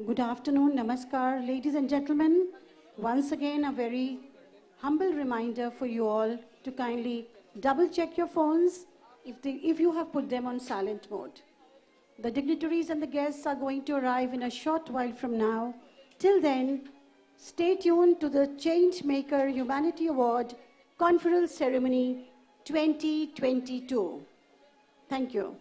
Good afternoon, namaskar, ladies and gentlemen. Once again, a very humble reminder for you all to kindly double check your phones if you have put them on silent mode. The dignitaries and the guests are going to arrive in a short while from now. Till then, stay tuned to the Changemaker Humanity Award Conferral Ceremony 2022. Thank you.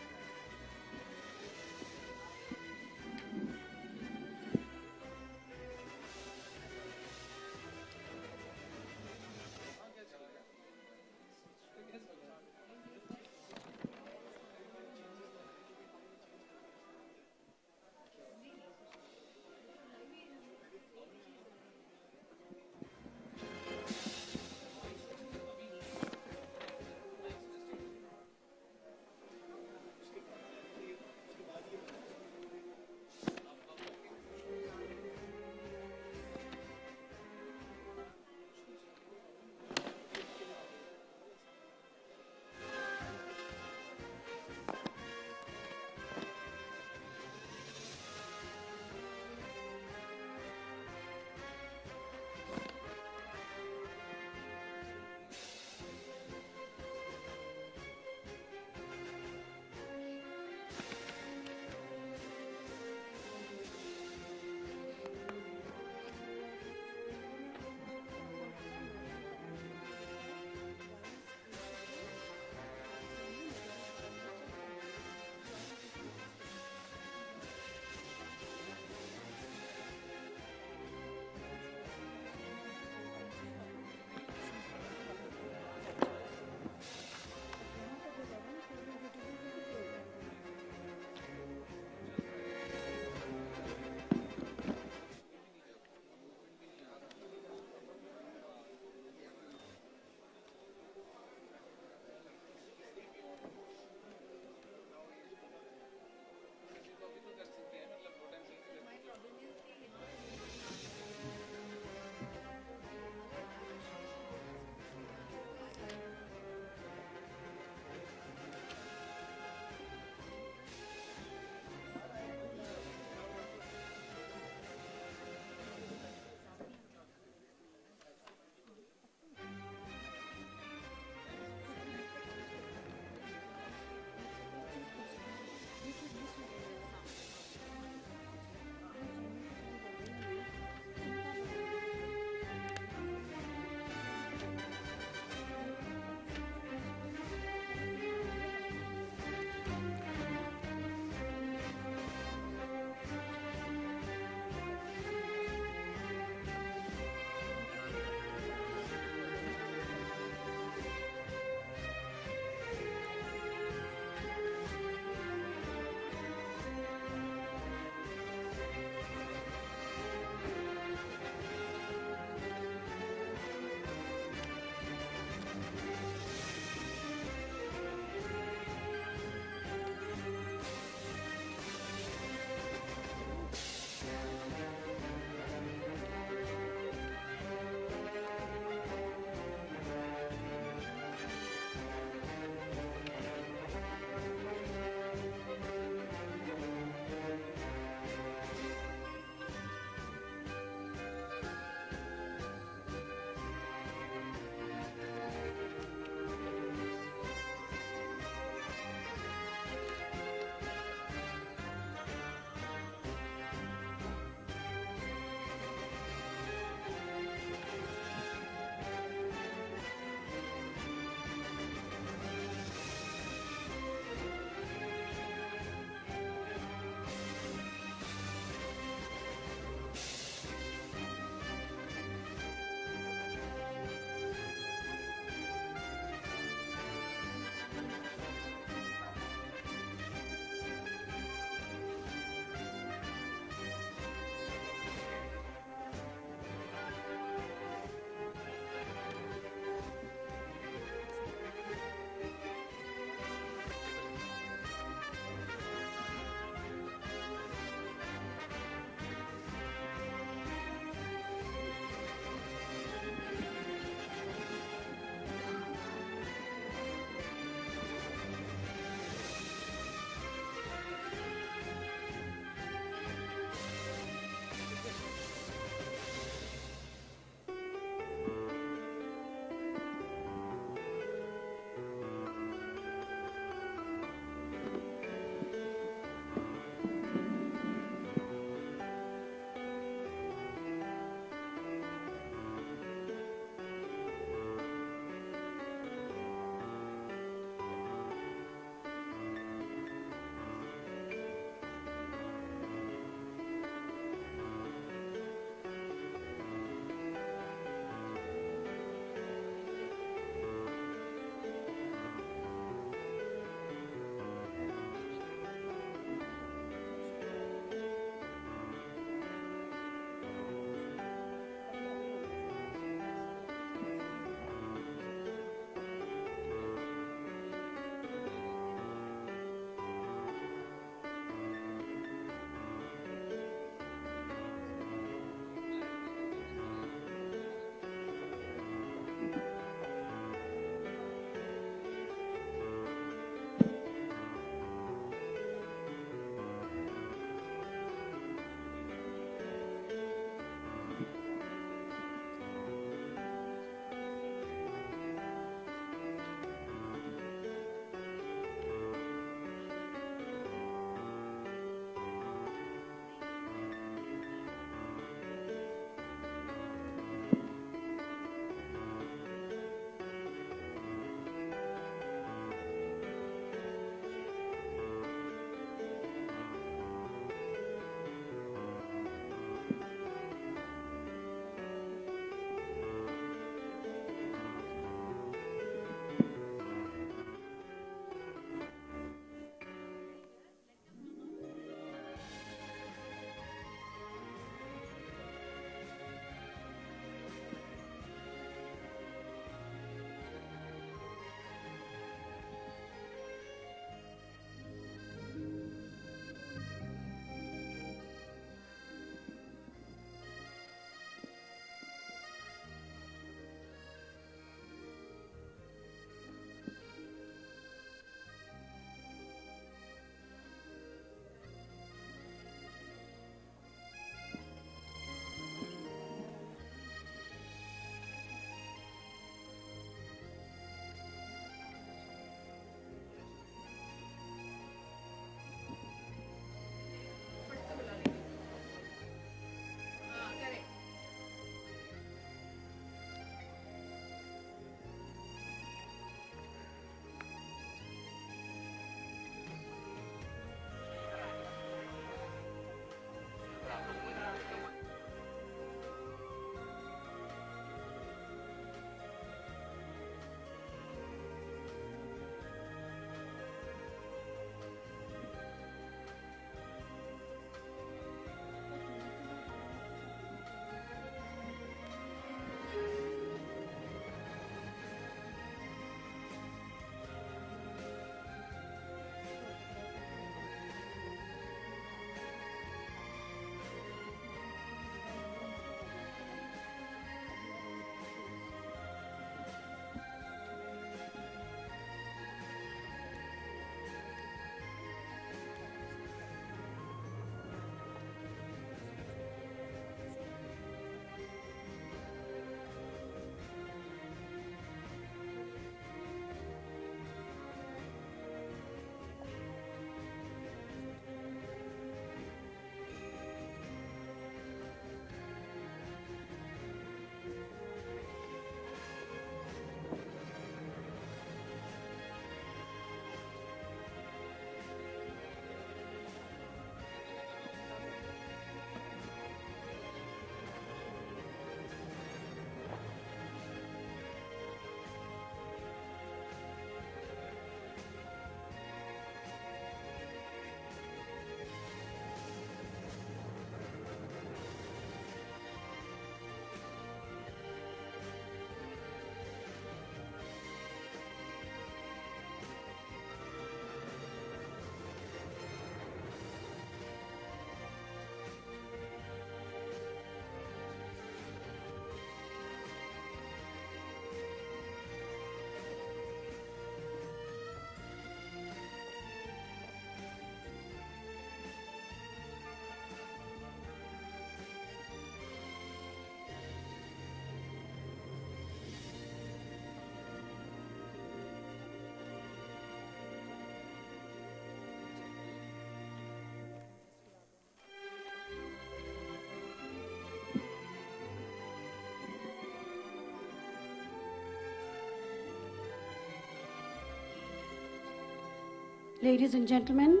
Ladies and gentlemen,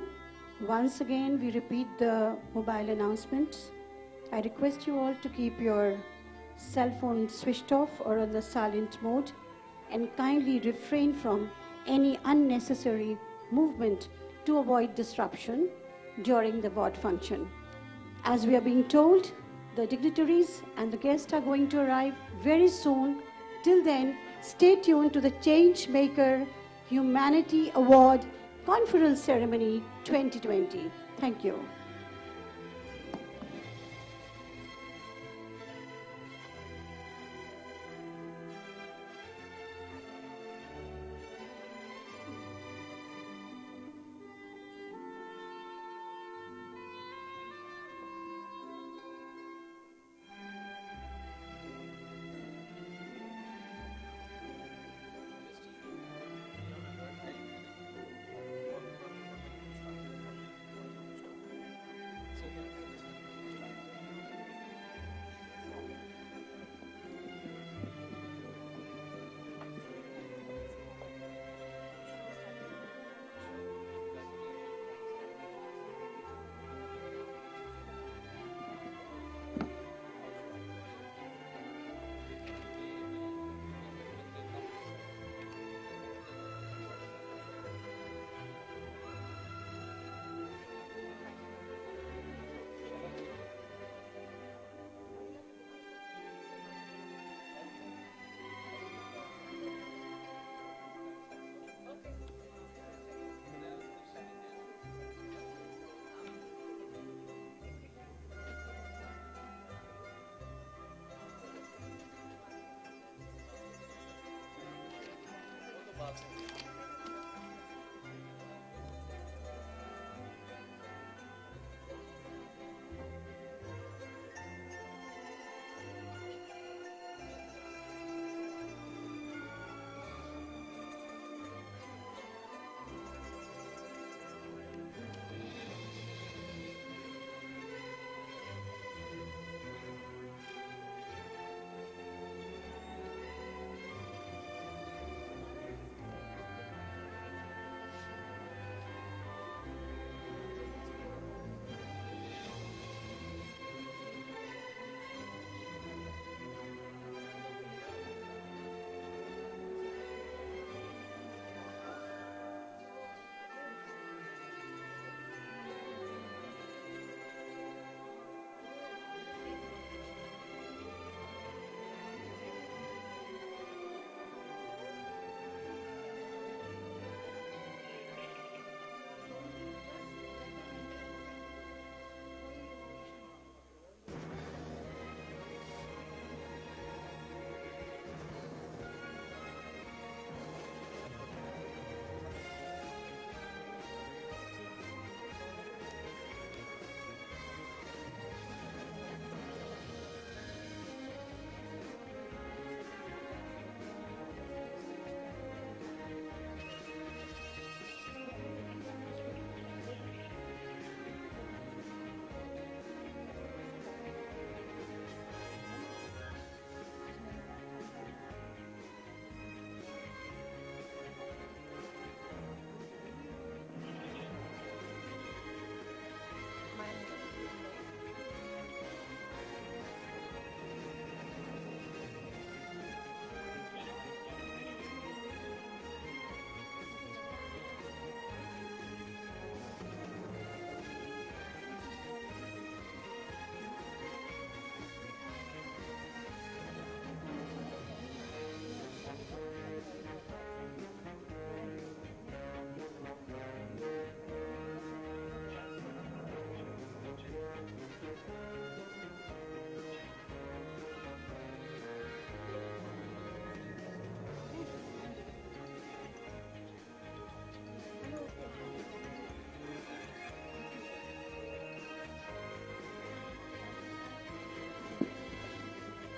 once again we repeat the mobile announcements. I request you all to keep your cell phone switched off or on the silent mode and kindly refrain from any unnecessary movement to avoid disruption during the ward function. As we are being told, the dignitaries and the guests are going to arrive very soon. Till then, stay tuned to the Changemaker Humanity Award Conference Ceremony 2020. Thank you.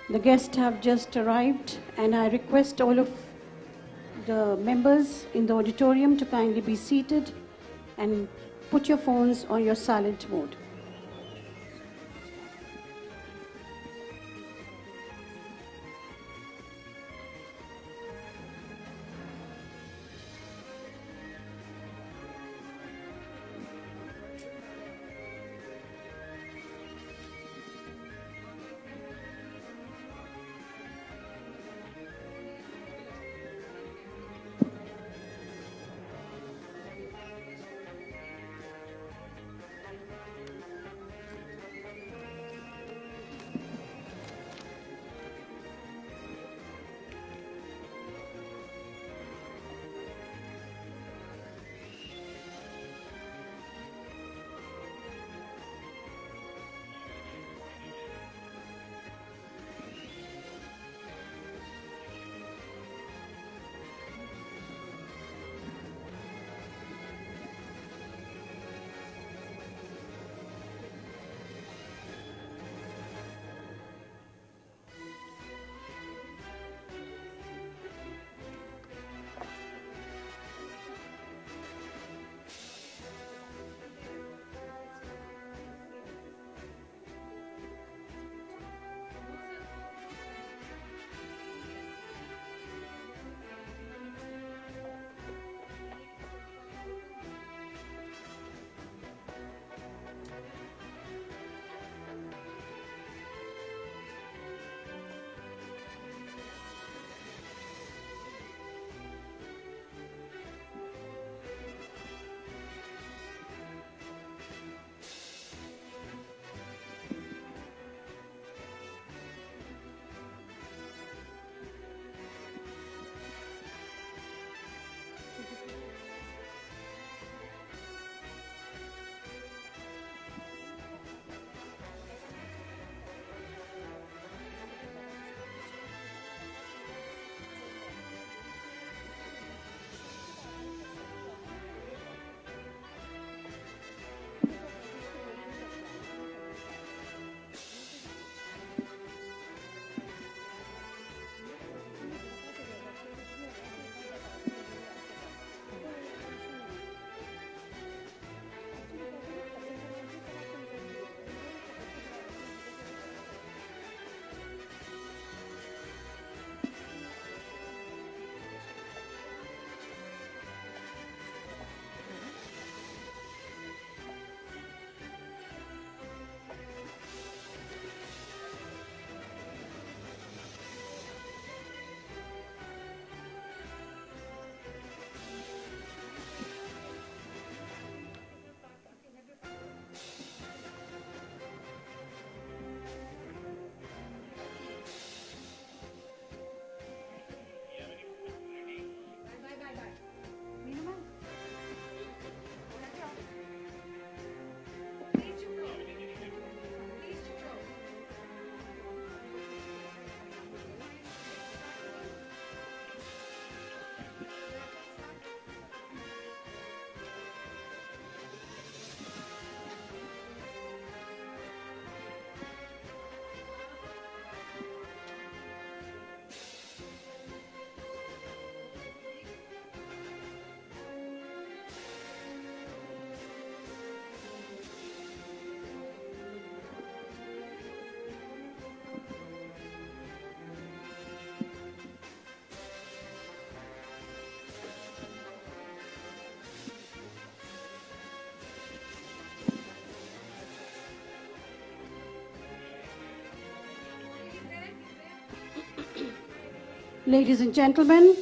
The guests have just arrived, and I request all of the members in the auditorium to kindly be seated and put your phones on your silent mode. Ladies and gentlemen,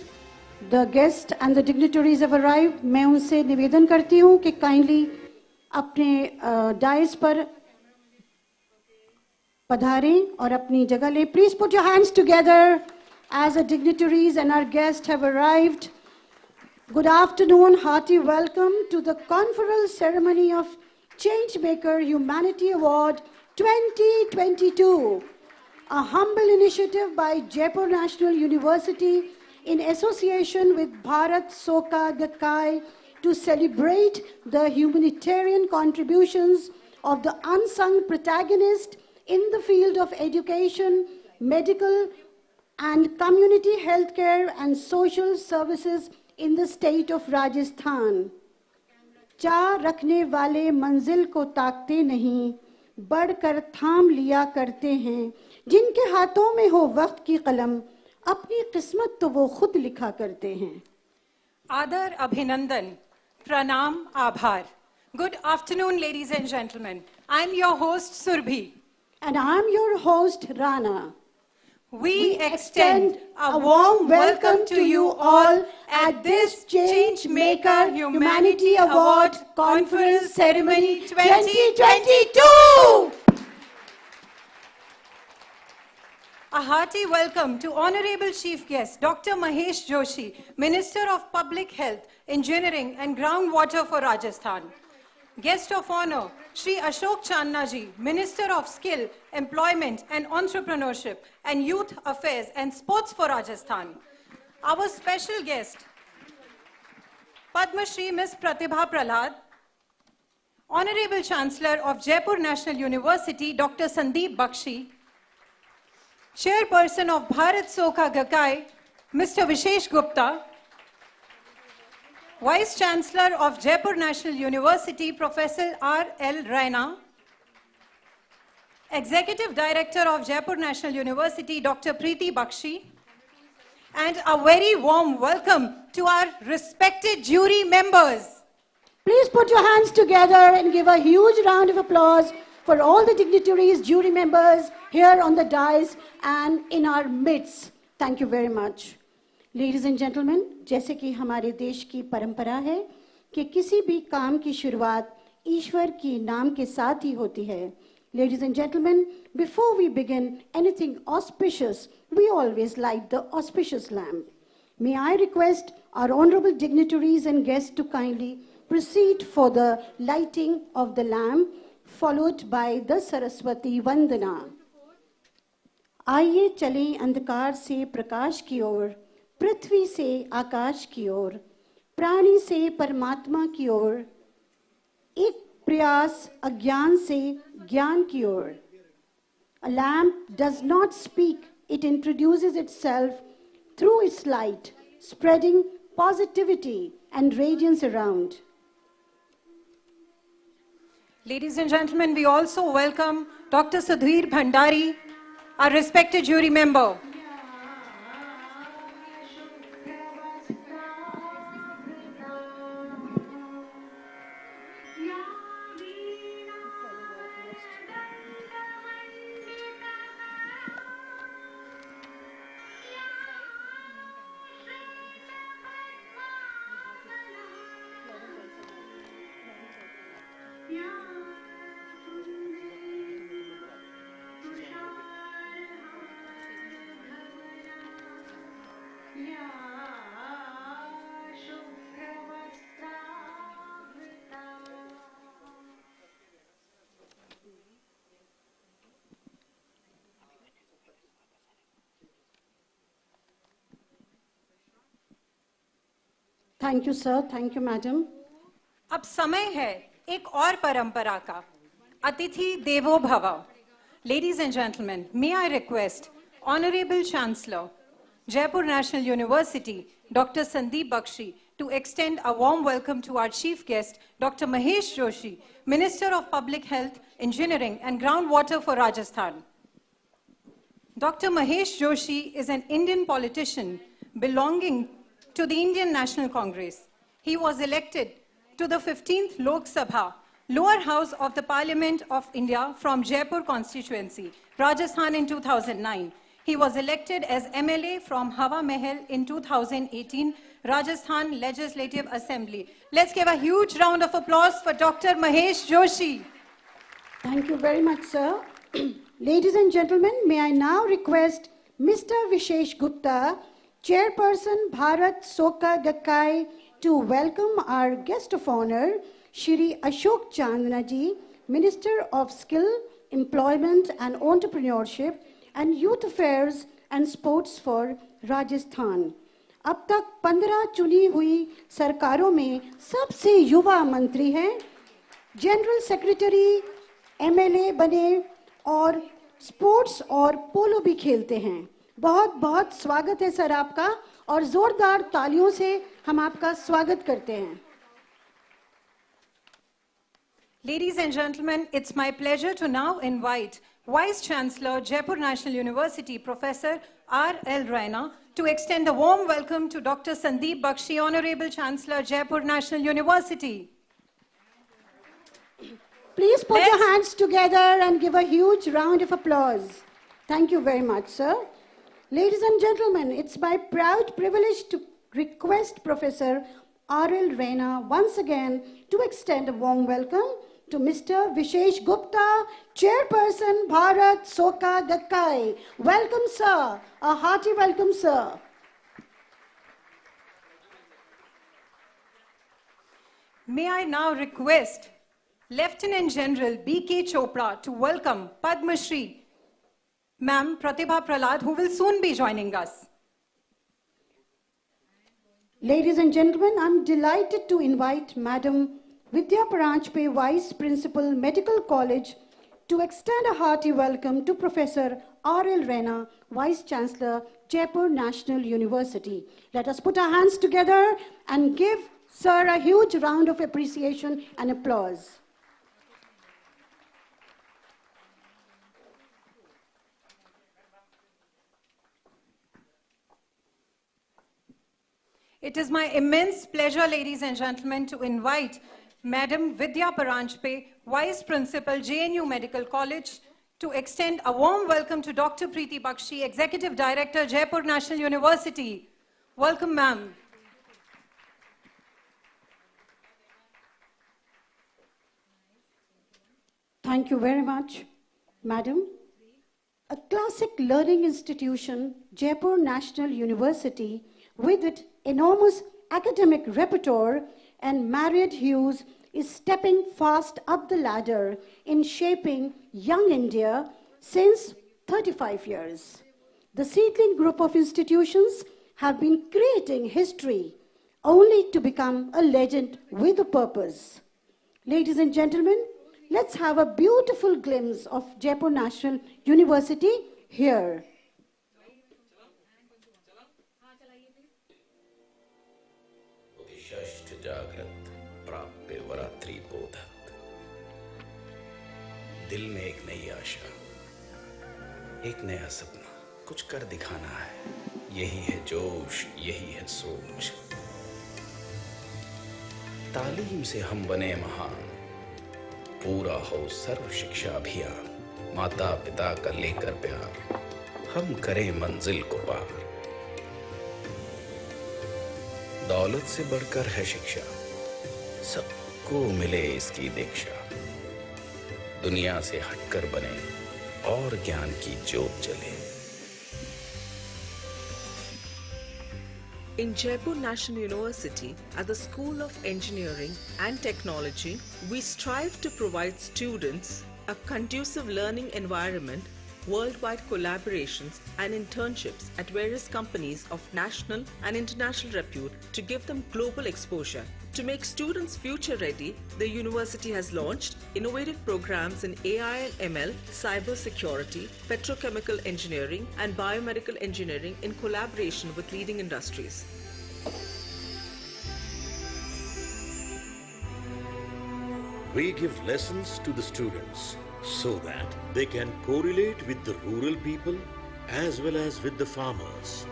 the guests and the dignitaries have arrived. मैं उनसे निवेदन करती हूँ कि kindly अपने dice पर पधारें और अपनी जगह लें. Please put your hands together as the dignitaries and our guests have arrived. Good afternoon, hearty welcome to the conferral ceremony of Changemaker Humanity Award 2022, a humble initiative by Jaipur National University in association with Bharat Soka Gakkai to celebrate the humanitarian contributions of the unsung protagonist in the field of education, medical and community healthcare and social services in the state of Rajasthan. चाह रखने वाले मंजिल को ताकते नहीं, बढ़कर थाम लिया करते हैं. जिनके हाथों में हो वक्त की कलम, अपनी किस्मत तो वो खुद लिखा करते हैं. आदर, अभिनंदन, pranam, आभार. Good afternoon, ladies and gentlemen. I'm your host, Surbhi. And I'm your host, Rana. We extend a warm welcome to you all at this Changemaker Humanity Award Conference Ceremony 2022. A hearty welcome to Honorable Chief Guest, Dr. Mahesh Joshi, Minister of Public Health, Engineering and Groundwater for Rajasthan. Guest of Honor, Shri Ashok Channa Ji, Minister of Skill, Employment and Entrepreneurship and Youth Affairs and Sports for Rajasthan. Our special guest, Padma Shri Ms. Pratibha Prahlad, Honorable Chancellor of Jaipur National University, Dr. Sandeep Bakshi, Chairperson of Bharat Soka Gakkai, Mr. Vishesh Gupta, Vice Chancellor of Jaipur National University, Professor R.L. Raina, Executive Director of Jaipur National University, Dr. Preeti Bakshi, and a very warm welcome to our respected jury members. Please put your hands together and give a huge round of applause for all the dignitaries, jury members here on the dais and in our midst. Thank you very much. Ladies and gentlemen, जैसे कि हमारे देश की परंपरा है कि किसी भी काम की शुरुआत ईश्वर के नाम के साथ ही होती है. Ladies and gentlemen, before we begin anything auspicious, we always light the auspicious lamp. May I request our honorable dignitaries and guests to kindly proceed for the lighting of the lamp, followed by the Saraswati Vandana. आइए चलें अंधकार से प्रकाश की ओर, पृथ्वी से आकाश की ओर, प्राणी से परमात्मा की ओर, एक प्रयास अज्ञान से ज्ञान की ओर. A lamp does not speak, it introduces itself through its light, spreading positivity and radiance around. Ladies and gentlemen, we also welcome Dr. Sudhir Bhandari, our respected jury member. Thank you, sir. Thank you, madam. अब समय है एक और परंपरा का, अतिथि देवो भव. Ladies and gentlemen, may I request Honorable Chancellor, Jaipur National University, Dr. Sandeep Bakshi, to extend a warm welcome to our chief guest, Dr. Mahesh Joshi, Minister of Public Health, Engineering and Groundwater for Rajasthan. Dr. Mahesh Joshi is an Indian politician belonging to the Indian National Congress. He was elected to the 15th Lok Sabha, lower house of the Parliament of India from Jaipur constituency, Rajasthan in 2009. He was elected as MLA from Hawa Mahal in 2018, Rajasthan Legislative Assembly. Let's give a huge round of applause for Dr. Mahesh Joshi. Thank you very much, sir. Ladies and gentlemen, may I now request Mr. Vishesh Gupta, Chairperson Bharat Soka Gakkai, to welcome our guest of honor, Shri Ashok Chandna ji, Minister of Skill, Employment and Entrepreneurship and Youth Affairs and Sports for Rajasthan. अब तक 15 चुनी हुई सरकारों में सबसे युवा मंत्री हैं, जनरल सेक्रेटरी, एमएलए बने और स्पोर्ट्स और पोलो भी खेलते हैं. बहुत बहुत स्वागत है सर आपका और जोरदार तालियों से हम आपका स्वागत करते हैं. Ladies and gentlemen, it's my pleasure to now invite Vice Chancellor, Jaipur National University, Professor R.L. Raina, to extend a warm welcome to Dr. Sandeep Bakshi, Honorable Chancellor, Jaipur National University. Please put your hands together and give a huge round of applause. Thank you very much, sir. Ladies and gentlemen, it's my proud privilege to request Professor R.L. Raina once again to extend a warm welcome to Mr. Vishesh Gupta, Chairperson Bharat Soka Gakkai. Welcome, sir. A hearty welcome, sir. May I now request Lieutenant General B.K. Chopra to welcome Padma Shri, Ma'am Pratibha Prahlad, who will soon be joining us. Ladies and gentlemen, I'm delighted to invite Madam Vidya Paranjpe, Vice Principal, Medical College, to extend a hearty welcome to Professor R.L. Raina, Vice Chancellor, Jaipur National University. Let us put our hands together and give Sir a huge round of appreciation and applause. It is my immense pleasure, ladies and gentlemen, to invite Madam Vidya Paranjpe, Vice Principal, JNU Medical College, to extend a warm welcome to Dr. Preeti Bakshi, Executive Director, Jaipur National University. Welcome, ma'am. Thank you very much, Madam. A classic learning institution, Jaipur National University, with its enormous academic repertoire and myriad hues, is stepping fast up the ladder in shaping young India since 35 years. The seedling group of institutions have been creating history only to become a legend with a purpose. Ladies and gentlemen, let's have a beautiful glimpse of Jaipur National University here. दिल में एक नई आशा, एक नया सपना, कुछ कर दिखाना है. यही है जोश, यही है सोच. तालीम से हम बने महान, पूरा हो सर्व शिक्षा अभियान. माता पिता का लेकर प्यार, हम करें मंजिल को पार. दौलत से बढ़कर है शिक्षा, सबको मिले इसकी दीक्षा. दुनिया से हटकर बने और ज्ञान की जोत जले. In Jaipur National University, at the School of Engineering and Technology, we strive to provide students a conducive learning environment, worldwide collaborations and internships at various companies of national and international repute to give them global exposure. To make students future ready, the university has launched innovative programs in AI and ML, cyber security, petrochemical engineering and biomedical engineering in collaboration with leading industries. We give lessons to the students so that they can correlate with the rural people as well as with the farmers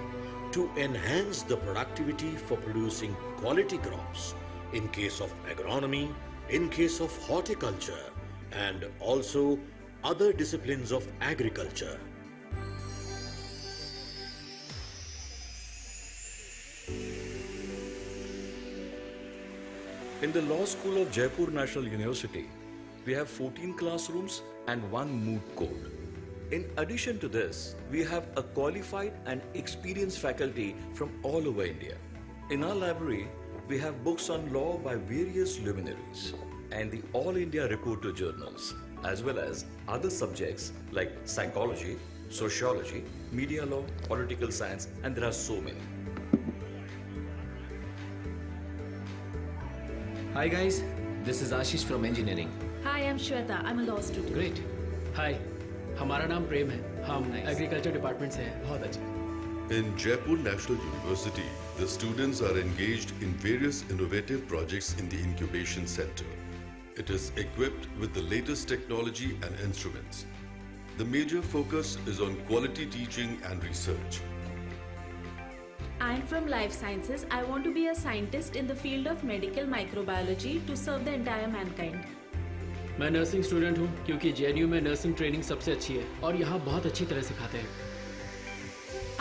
to enhance the productivity for producing quality crops in case of agronomy, in case of horticulture, and also other disciplines of agriculture. In the Law School of Jaipur National University, we have 14 classrooms and 1 moot court. In addition to this, we have a qualified and experienced faculty from all over India. In our library, we have books on law by various luminaries and the All India reporter journals, as well as other subjects like psychology, sociology, media law, political science, and there are so many. Hi guys, this is Ashish from engineering. Hi, I'm Shweta. I'm a law student. Great. Hi, हमारा नाम प्रेम है. हम agriculture department से हैं. बहुत अच्छा. In Jaipur National University, the students are engaged in various innovative projects in the incubation center. It is equipped with the latest technology and instruments. The major focus is on quality teaching and research. I'm from life sciences. I want to be a scientist in the field of medical microbiology to serve the entire mankind. मैं nursing student हूँ क्योंकि JNU में nursing training सबसे अच्छी है और यहाँ बहुत अच्छी तरह सिखाते हैं.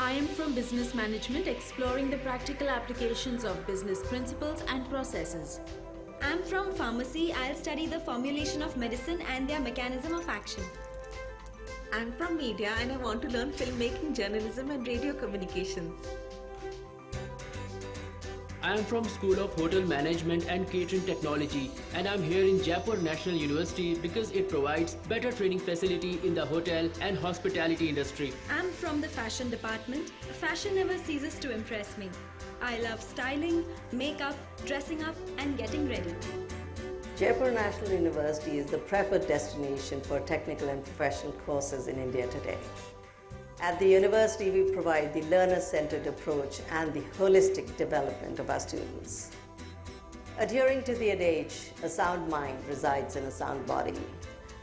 I am from business management, exploring the practical applications of business principles and processes. I'm from pharmacy. I'll study the formulation of medicine and their mechanism of action. I'm from media and I want to learn filmmaking, journalism and radio communications. I am from School of Hotel Management and Catering Technology and I'm here in Jaipur National University because it provides better training facility in the hotel and hospitality industry. I'm from the fashion department. Fashion never ceases to impress me. I love styling, makeup, dressing up and getting ready. Jaipur National University is the preferred destination for technical and professional courses in India today. At the university, we provide the learner-centered approach and the holistic development of our students. Adhering to the adage, a sound mind resides in a sound body,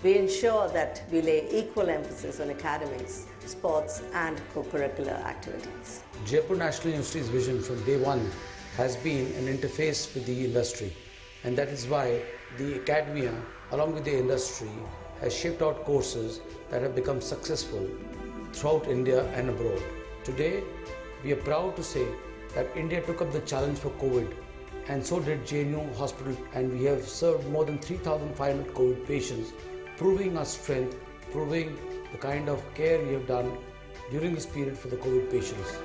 we ensure that we lay equal emphasis on academics, sports and co-curricular activities. Jaipur National University's vision from day one has been an interface with the industry, and that is why the academia, along with the industry, has shaped out courses that have become successful throughout India and abroad. Today, we are proud to say that India took up the challenge for COVID, and so did JNU Hospital, and we have served more than 3,500 COVID patients, proving our strength, proving the kind of care we have done during this period for the COVID patients.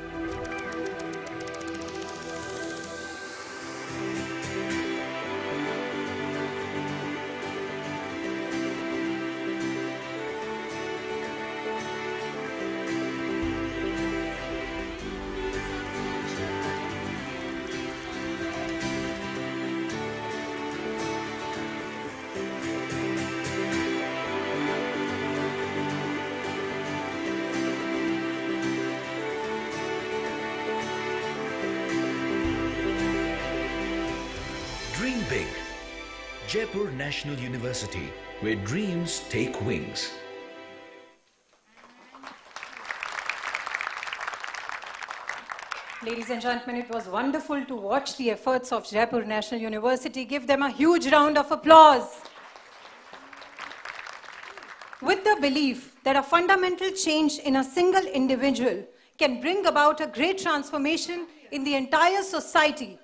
Dream big. Jaipur National University, where dreams take wings. Ladies and gentlemen, it was wonderful to watch the efforts of Jaipur National University. Give them a huge round of applause. With the belief that a fundamental change in a single individual can bring about a great transformation in the entire society,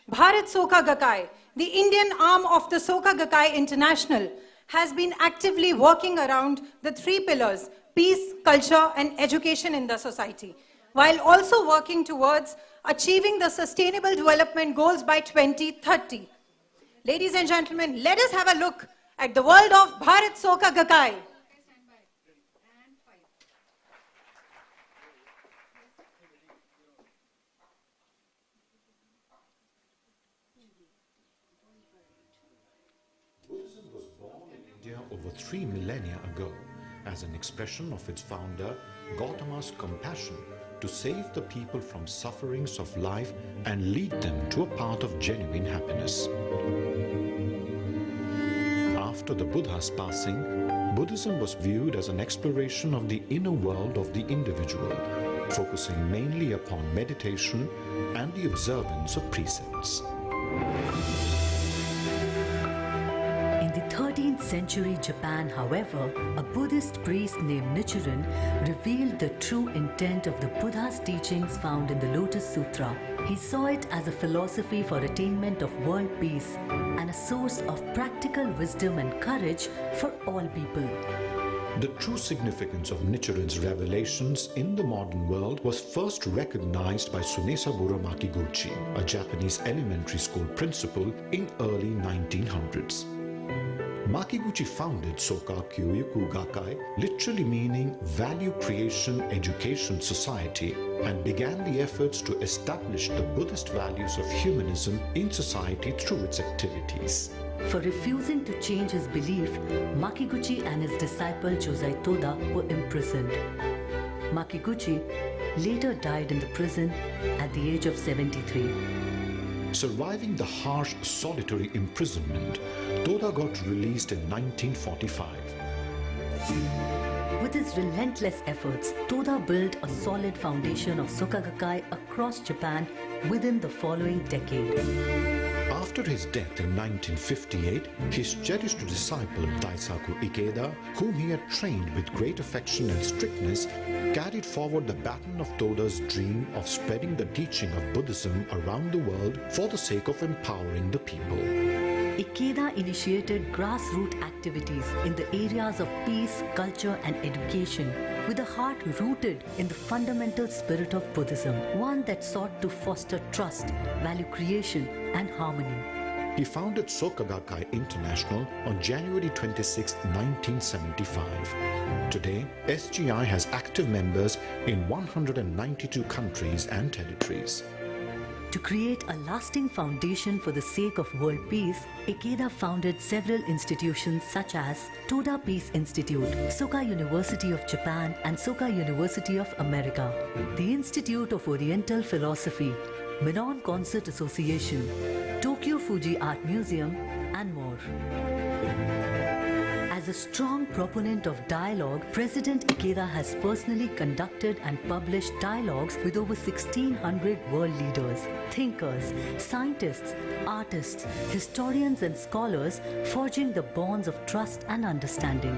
Bharat Soka Gakkai, the Indian arm of the Soka Gakkai International, has been actively working around the 3 pillars: peace, culture and education in the society, while also working towards achieving the Sustainable Development Goals by 2030. Ladies and gentlemen, let us have a look at the world of Bharat Soka Gakkai. Over 3 millennia ago, as an expression of its founder, Gautama's compassion to save the people from sufferings of life and lead them to a path of genuine happiness. After the Buddha's passing, Buddhism was viewed as an exploration of the inner world of the individual, focusing mainly upon meditation and the observance of precepts. In the 13th 14th century Japan, however, a Buddhist priest named Nichiren revealed the true intent of the Buddha's teachings found in the Lotus Sutra. He saw it as a philosophy for attainment of world peace and a source of practical wisdom and courage for all people. The true significance of Nichiren's revelations in the modern world was first recognized by Sunesaburo Makiguchi, a Japanese elementary school principal in early 1900s. Makiguchi founded Soka Gakkai, literally meaning Value Creation Education Society, and began the efforts to establish the Buddhist values of humanism in society through its activities. For refusing to change his belief, Makiguchi and his disciple Josei Toda were imprisoned. Makiguchi later died in the prison at the age of 73. Surviving the harsh solitary imprisonment, Toda got released in 1945. With his relentless efforts, Toda built a solid foundation of Soka Gakkai across Japan within the following decade. After his death in 1958, his cherished disciple Daisaku Ikeda, whom he had trained with great affection and strictness, carried forward the baton of Toda's dream of spreading the teaching of Buddhism around the world for the sake of empowering the people. Ikeda initiated grassroots activities in the areas of peace, culture and education with a heart rooted in the fundamental spirit of Buddhism, one that sought to foster trust, value creation and harmony. He founded Soka Gakkai International on January 26, 1975. Today, SGI has active members in 192 countries and territories. To create a lasting foundation for the sake of world peace, Ikeda founded several institutions such as Toda Peace Institute, Soka University of Japan and Soka University of America, the Institute of Oriental Philosophy, Menon Concert Association, Tokyo Fuji Art Museum and more. As a strong proponent of dialogue, President Ikeda has personally conducted and published dialogues with over 1,600 world leaders, thinkers, scientists, artists, historians and scholars, forging the bonds of trust and understanding.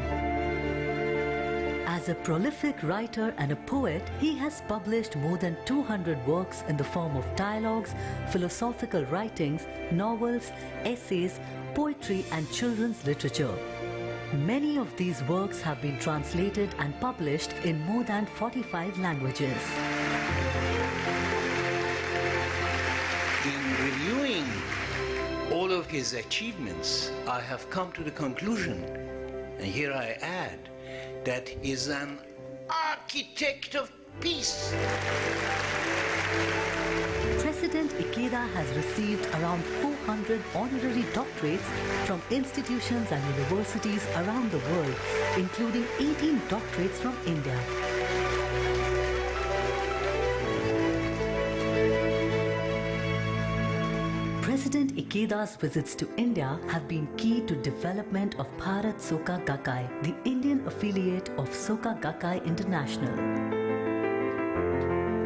As a prolific writer and a poet, he has published more than 200 works in the form of dialogues, philosophical writings, novels, essays, poetry and children's literature. Many of these works have been translated and published in more than 45 languages. In reviewing all of his achievements, I have come to the conclusion, and here I add, that he is an architect of peace. President Ikeda has received around 400 honorary doctorates from institutions and universities around the world, including 18 doctorates from India. President Ikeda's visits to India have been key to development of Bharat Soka Gakkai, the Indian affiliate of Soka Gakkai International.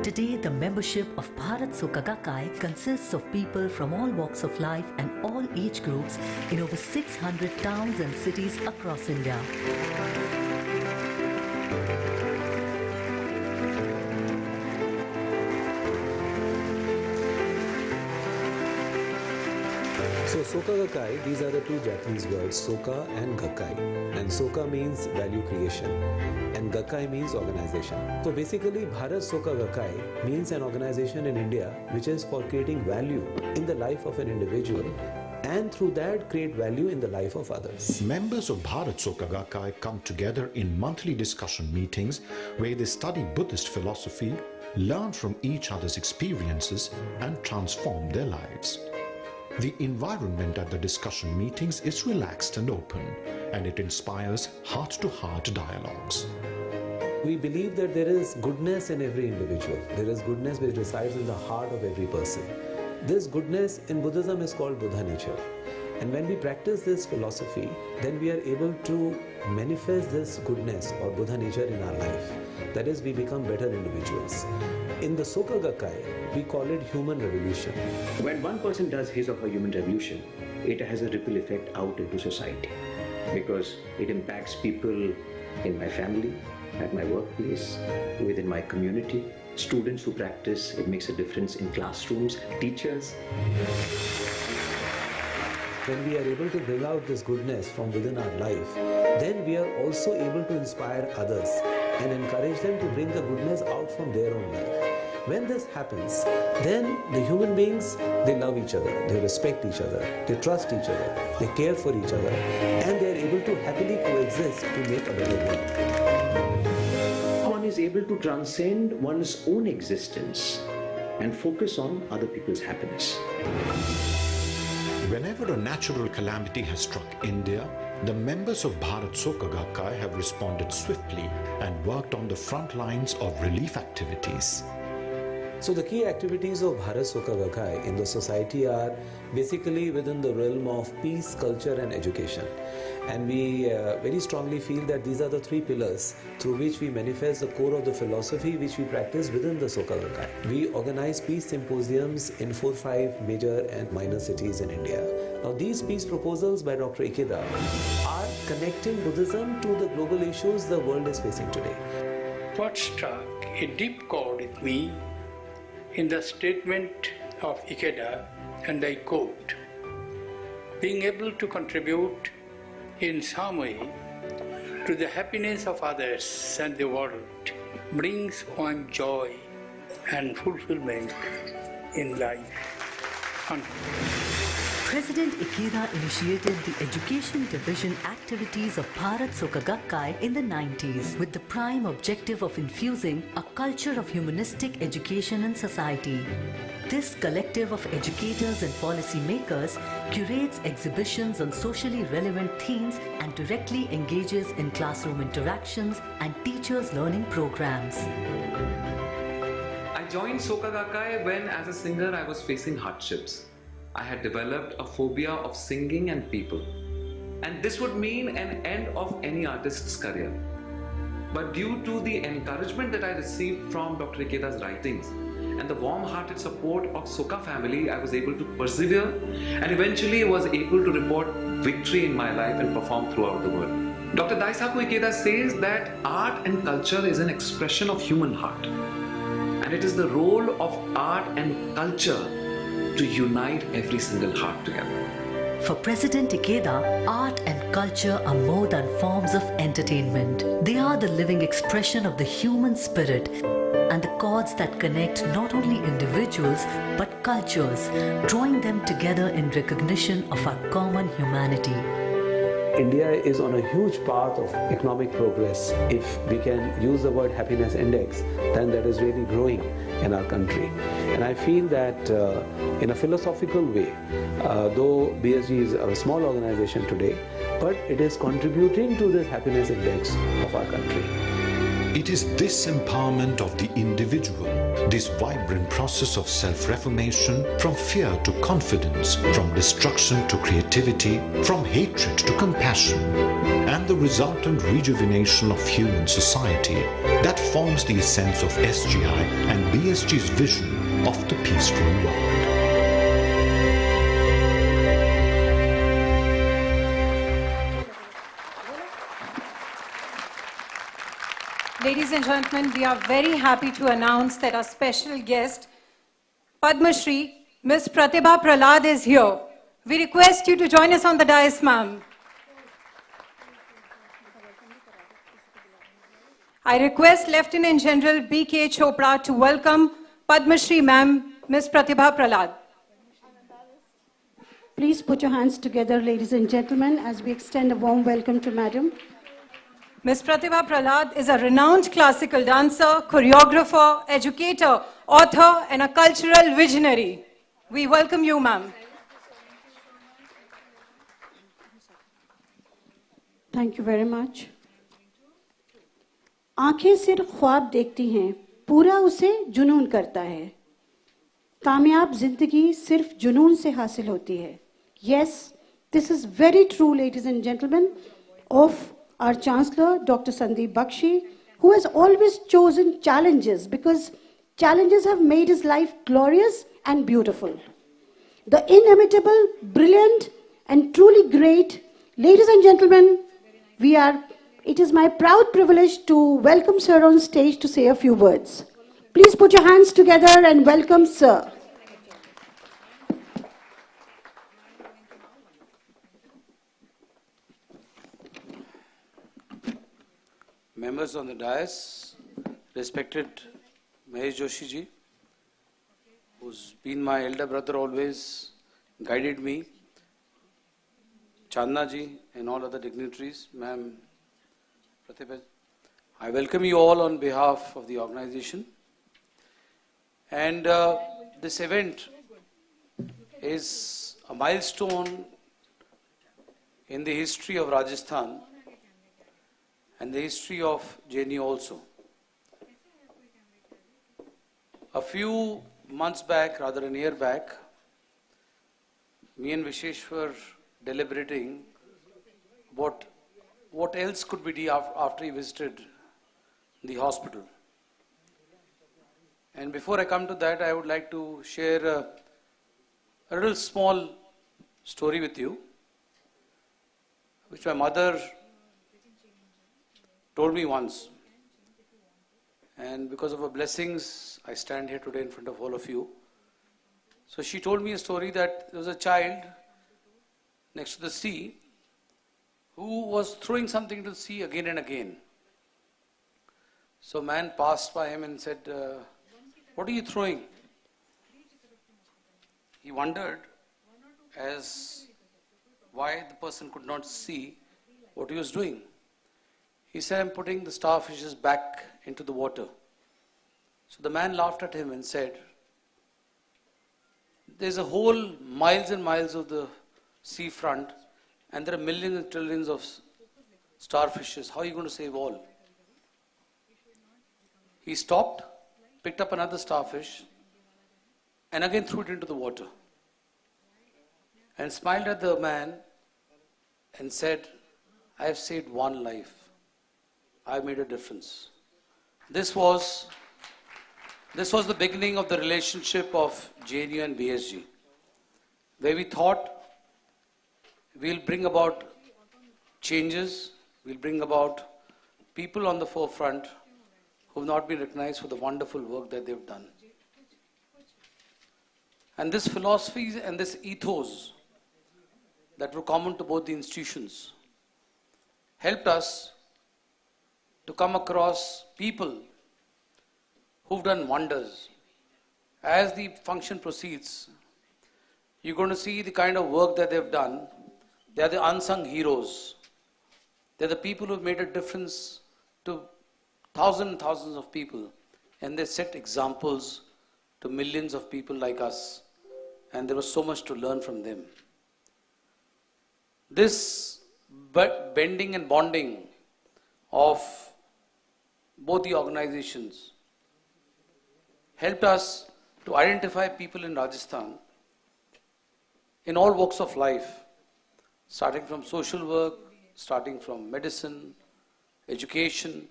Today, the membership of Bharat Soka Gakkai consists of people from all walks of life and all age groups in over 600 towns and cities across India. So Soka Gakkai, these are the two Japanese words, Soka and Gakkai. And Soka means value creation and Gakkai means organization. So basically Bharat Soka Gakkai means an organization in India which is for creating value in the life of an individual and through that create value in the life of others. Members of Bharat Soka Gakkai come together in monthly discussion meetings where they study Buddhist philosophy, learn from each other's experiences and transform their lives. The environment at the discussion meetings is relaxed and open, and it inspires heart-to-heart dialogues. We believe that there is goodness in every individual. There is goodness which resides in the heart of every person. This goodness in Buddhism is called Buddha nature. And when we practice this philosophy, then we are able to manifest this goodness or Buddha nature in our life. That is, we become better individuals. In the Soka Gakkai, we call it human revolution. When one person does his or her human revolution, it has a ripple effect out into society. because it impacts people in my family, at my workplace, within my community, students who practice. It makes a difference in classrooms, teachers. When we are able to bring out this goodness from within our life, then we are also able to inspire others and encourage them to bring the goodness out from their own life. When this happens, then the human beings, they love each other, they respect each other, they trust each other, they care for each other, and they are able to happily coexist to make a better world. One is able to transcend one's own existence and focus on other people's happiness. Whenever a natural calamity has struck India, the members of Bharat Soka Gakkai have responded swiftly and worked on the front lines of relief activities. So the key activities of Bharat Soka Gakkai in the society are basically within the realm of peace, culture and education. And we very strongly feel that these are the three pillars through which we manifest the core of the philosophy which we practice within the Soka Gakkai. We organize peace symposiums in 4-5 major and minor cities in India. Now these peace proposals by Dr. Ikeda are connecting Buddhism to the global issues the world is facing today. What struck a deep chord with me in the statement of Ikeda, and I quote, "Being able to contribute in some way to the happiness of others and the world brings one joy and fulfillment in life." President Ikeda initiated the Education Division activities of Bharat Soka Gakkai in the 90s with the prime objective of infusing a culture of humanistic education in society. This collective of educators and policymakers curates exhibitions on socially relevant themes and directly engages in classroom interactions and teachers' learning programs. I joined Soka Gakkai when, as a singer, I was facing hardships. I had developed a phobia of singing and people, and this would mean an end of any artist's career. But due to the encouragement that I received from Dr. Ikeda's writings and the warm-hearted support of Soka family, I was able to persevere and eventually was able to report victory in my life and perform throughout the world. Dr. Daisaku Ikeda says that art and culture is an expression of human heart, and it is the role of art and culture to unite every single heart together. For President Ikeda, art and culture are more than forms of entertainment. They are the living expression of the human spirit and the cords that connect not only individuals but cultures, drawing them together in recognition of our common humanity. India is on a huge path of economic progress. If we can use the word happiness index, then that is really growing in our country. And I feel that in a philosophical way, though BSG is a small organization today, but it is contributing to this happiness index of our country. It is this empowerment of the individual, this vibrant process of self-reformation, from fear to confidence, from destruction to creativity, from hatred to compassion, and the resultant rejuvenation of human society that forms the essence of SGI and BSG's vision of the peaceful world. Ladies and gentlemen, we are very happy to announce that our special guest, Padma Shri, Ms. Pratibha Prahlad, is here. We request you to join us on the dais, ma'am. I request Lieutenant General B.K. Chopra to welcome Padma Shri ma'am, Ms. Pratibha Prahlad. Please put your hands together, ladies and gentlemen, as we extend a warm welcome to Madam. Ms. Pratibha Prahlad is a renowned classical dancer, choreographer, educator, author, and a cultural visionary. We welcome you, ma'am. Thank you very much. आंखें सिर्फ ख्वाब देखती हैं, पूरा उसे जुनून करता है. कामयाब जिंदगी सिर्फ जुनून से हासिल होती है. Yes, this is very true, ladies and gentlemen, of our Chancellor, Dr. Sandeep Bakshi, who has always chosen challenges because challenges have made his life glorious and beautiful. The inimitable, brilliant, and truly great Ladies and gentlemen, it is my proud privilege to welcome Sir on stage to say a few words. Please put your hands together and welcome Sir. Members on the dais, respected Mahesh Joshi ji, who's been my elder brother, always guided me, Chandna ji and all other dignitaries, ma'am, Pratibha, I welcome you all on behalf of the organization. And this event is a milestone in the history of Rajasthan and the history of JNU also. A few months back, rather a year back, me and Vishesh were deliberating what else could be done after he visited the hospital. And before I come to that, I would like to share a little small story with you, which my mother told me once. And because of her blessings, I stand here today in front of all of you. So she told me a story that there was a child next to the sea who was throwing something into the sea again and again. So man passed by him and said, what are you throwing? He wondered as why the person could not see what he was doing. He said, I'm putting the starfishes back into the water. So the man laughed at him and said, there's a whole miles and miles of the seafront and there are millions and trillions of starfishes. How are you going to save all? He stopped, picked up another starfish and again threw it into the water and smiled at the man and said, I have saved one life. I have made a difference. This was the beginning of the relationship of JNU and BSG, where we thought we'll bring about changes, we'll bring about people on the forefront who have not been recognized for the wonderful work that they've done. And this philosophy and this ethos that were common to both the institutions helped us to come across people who've done wonders. As the function proceeds, you're going to see the kind of work that they've done. They are the unsung heroes. They're the people who've made a difference to thousands and thousands of people. And they set examples to millions of people like us. And there was so much to learn from them. This bending and bonding of both the organizations helped us to identify people in Rajasthan in all walks of life, starting from social work, starting from medicine, education,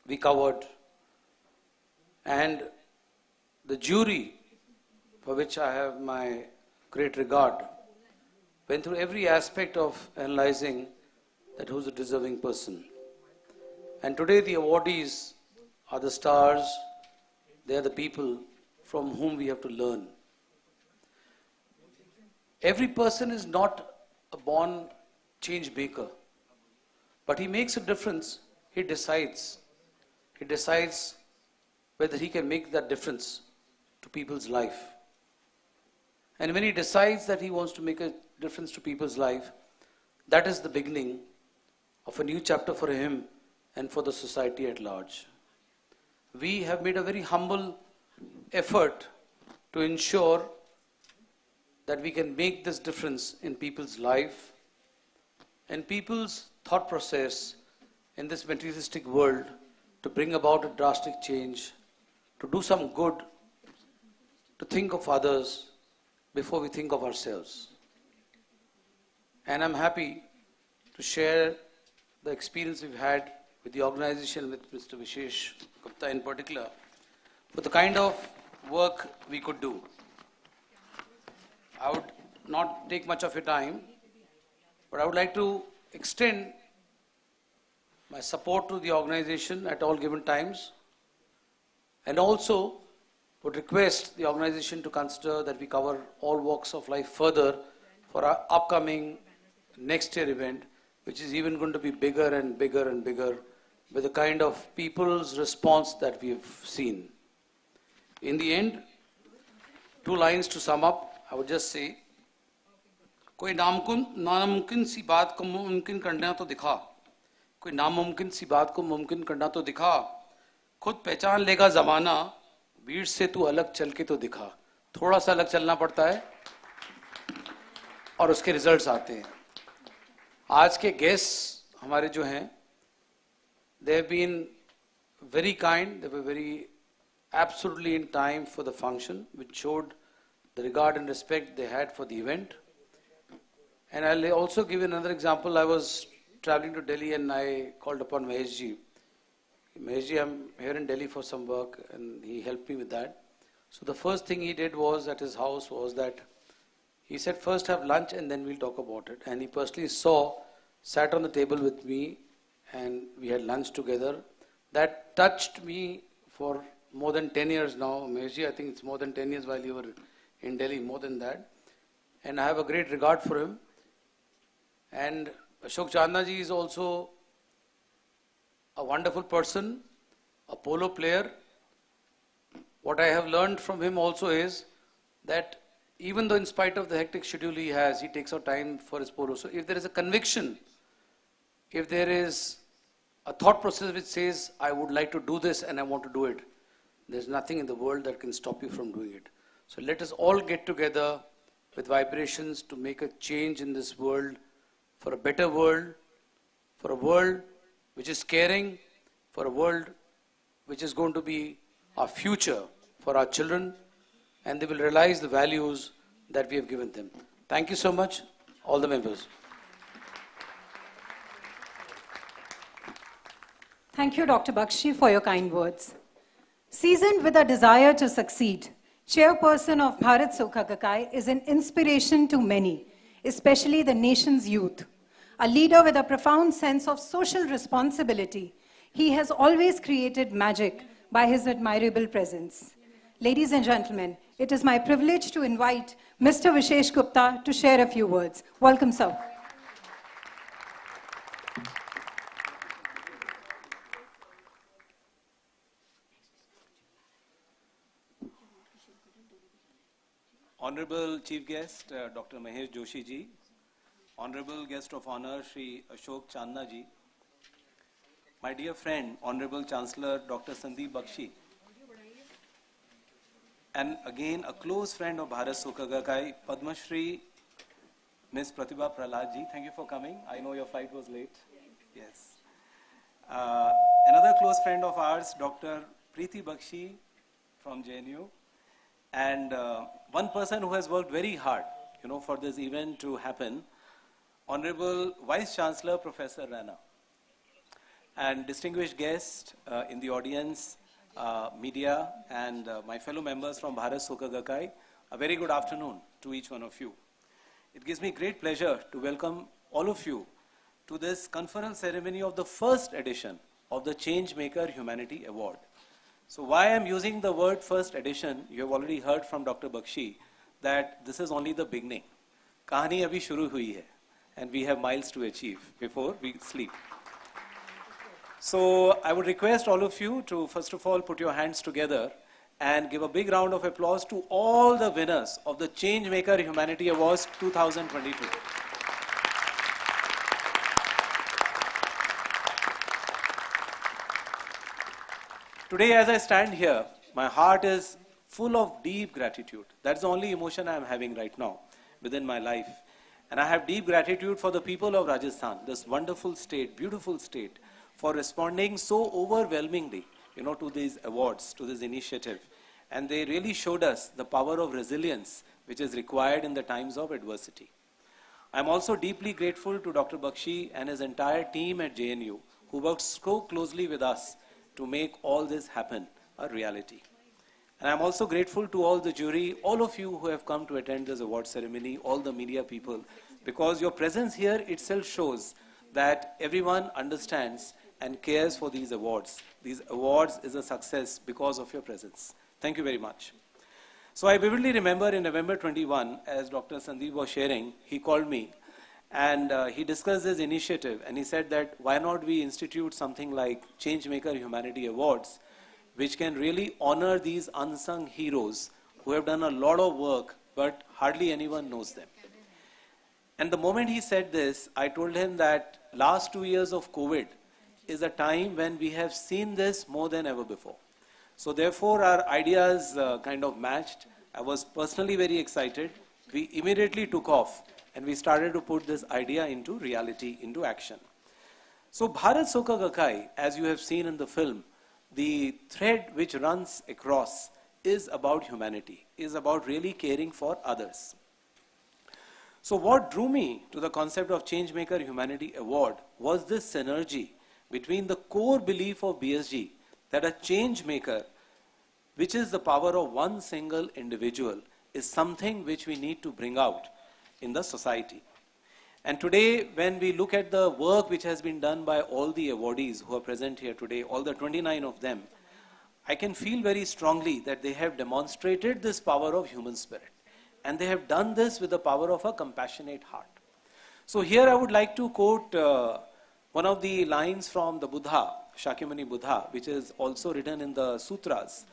we covered. And the jury, for which I have my great regard, went through every aspect of analyzing that who's a deserving person. And today the awardees are the stars, they are the people from whom we have to learn. Every person is not a born change maker, but he makes a difference. He decides whether he can make that difference to people's life. And when he decides that he wants to make a difference to people's life, that is the beginning of a new chapter for him and for the society at large. We have made a very humble effort to ensure that we can make this difference in people's life and people's thought process in this materialistic world, to bring about a drastic change, to do some good, to think of others before we think of ourselves. And I'm happy to share the experience we've had with the organization, with Mr. Vishesh Gupta in particular, with the kind of work we could do. I would not take much of your time, But I would like to extend my support to the organization at all given times, and also would request the organization to consider that we cover all walks of life further for our upcoming next year event, which is even going to be bigger and bigger and bigger with the kind of people's response that we've seen. In the end, 2 lines to sum up, I would just say, कोई नामुमकिन सी बात को मुमकिन करना तो दिखा, कोई नामुमकिन सी बात को मुमकिन करना तो दिखा, खुद पहचान लेगा जमाना, भीड़ से तू अलग चल के तो दिखा. थोड़ा सा अलग चलना पड़ता है और उसके रिजल्ट्स आते हैं. आज के गेस्ट हमारे जो हैं, they have been very kind, they were very absolutely in time for the function, which showed the regard and respect they had for the event. And I'll also give you another example. I was traveling to Delhi and I called upon Mahesh ji. Mahesh ji, I'm here in Delhi for some work, and he helped me with that. So the first thing he did was at his house was that he said, first have lunch and then we'll talk about it. And he personally sat on the table with me and we had lunch together. That touched me for more than 10 years now. Mahesh ji, I think it's more than 10 years while you were in Delhi, more than that. And I have a great regard for him. And Ashok Chandna ji is also a wonderful person, a polo player. What I have learned from him also is that even though in spite of the hectic schedule he has, he takes out time for his polo. So if there is a conviction, if there is a thought process which says, I would like to do this and I want to do it, there's nothing in the world that can stop you from doing it. So let us all get together with vibrations to make a change in this world, for a better world, for a world which is caring, for a world which is going to be our future for our children, and they will realize the values that we have given them. Thank you so much, all the members. Thank you, Dr. Bakshi, for your kind words. Seasoned with a desire to succeed, Chairperson of Bharat Soka Gakkai is an inspiration to many, especially the nation's youth. A leader with a profound sense of social responsibility, he has always created magic by his admirable presence. Ladies and gentlemen, it is my privilege to invite Mr. Vishesh Gupta to share a few words. Welcome, sir. Honorable Chief Guest, Dr. Mahesh Joshi ji, Honorable Guest of Honor, Shri Ashok Chandna ji, my dear friend, Honorable Chancellor, Dr. Sandeep Bakshi, and again a close friend of Bharat Soka Gakkai, Padma Shri, Ms. Pratibha Prahlad ji, thank you for coming. I know your flight was late. Yes. Another close friend of ours, Dr. Preeti Bakshi from JNU, and one person who has worked very hard, for this event to happen, Honorable Vice Chancellor Professor Rana, and distinguished guests in the audience, media, and my fellow members from Bharat Soka Gakkai, a very good afternoon to each one of you. It gives me great pleasure to welcome all of you to this conference ceremony of the first edition of the Changemaker Humanity Award. So why I'm using the word first edition, you have already heard from Dr. Bakshi that this is only the beginning. Kahani abhi shuru hui hai, and we have miles to achieve before we sleep. So I would request all of you to first of all put your hands together and give a big round of applause to all the winners of the Changemaker Humanity Awards 2022. Today, as I stand here, my heart is full of deep gratitude. That's the only emotion I am having right now within my life. And I have deep gratitude for the people of Rajasthan, this wonderful state, beautiful state, for responding so overwhelmingly, to these awards, to this initiative. And they really showed us the power of resilience, which is required in the times of adversity. I'm also deeply grateful to Dr. Bakshi and his entire team at JNU, who worked so closely with us to make all this happen a reality. And I'm also grateful to all the jury, all of you who have come to attend this award ceremony, all the media people, because your presence here itself shows that everyone understands and cares for these awards. These awards is a success because of your presence. Thank you very much. So I vividly remember in November 21, as Dr. Sandeep was sharing, he called me and he discussed his initiative, and he said that why not we institute something like Changemaker Humanity Awards, which can really honor these unsung heroes who have done a lot of work, but hardly anyone knows them. And the moment he said this, I told him that last 2 years of COVID is a time when we have seen this more than ever before. So therefore, our ideas kind of matched. I was personally very excited. We immediately took off and we started to put this idea into reality, into action. So Bharat Soka Gakkai, as you have seen in the film, the thread which runs across is about humanity, is about really caring for others. So what drew me to the concept of Changemaker Humanity Award was this synergy between the core belief of BSG that a change maker, which is the power of one single individual, is something which we need to bring out in the society. And today, when we look at the work which has been done by all the awardees who are present here today, all the 29 of them, I can feel very strongly that they have demonstrated this power of human spirit. And they have done this with the power of a compassionate heart. So here I would like to quote one of the lines from the Buddha, Shakyamuni Buddha, which is also written in the sutras.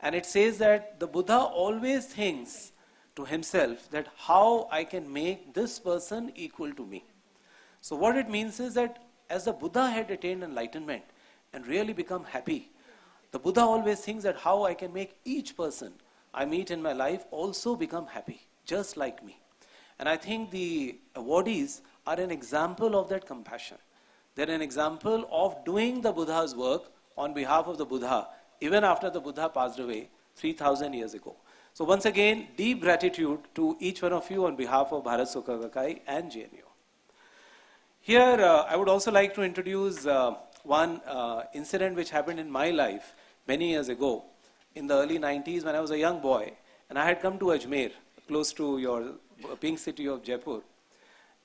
And it says that the Buddha always thinks to himself that how I can make this person equal to me. So what it means is that as the Buddha had attained enlightenment and really become happy, the Buddha always thinks that how I can make each person I meet in my life also become happy, just like me. And I think the awardees are an example of that compassion. They're an example of doing the Buddha's work on behalf of the Buddha, even after the Buddha passed away 3,000 years ago. So once again, deep gratitude to each one of you on behalf of Bharat Soka Gakkai and JNU. Here, I would also like to introduce one incident which happened in my life many years ago, in the early 90s when I was a young boy, and I had come to Ajmer, close to your pink city of Jaipur.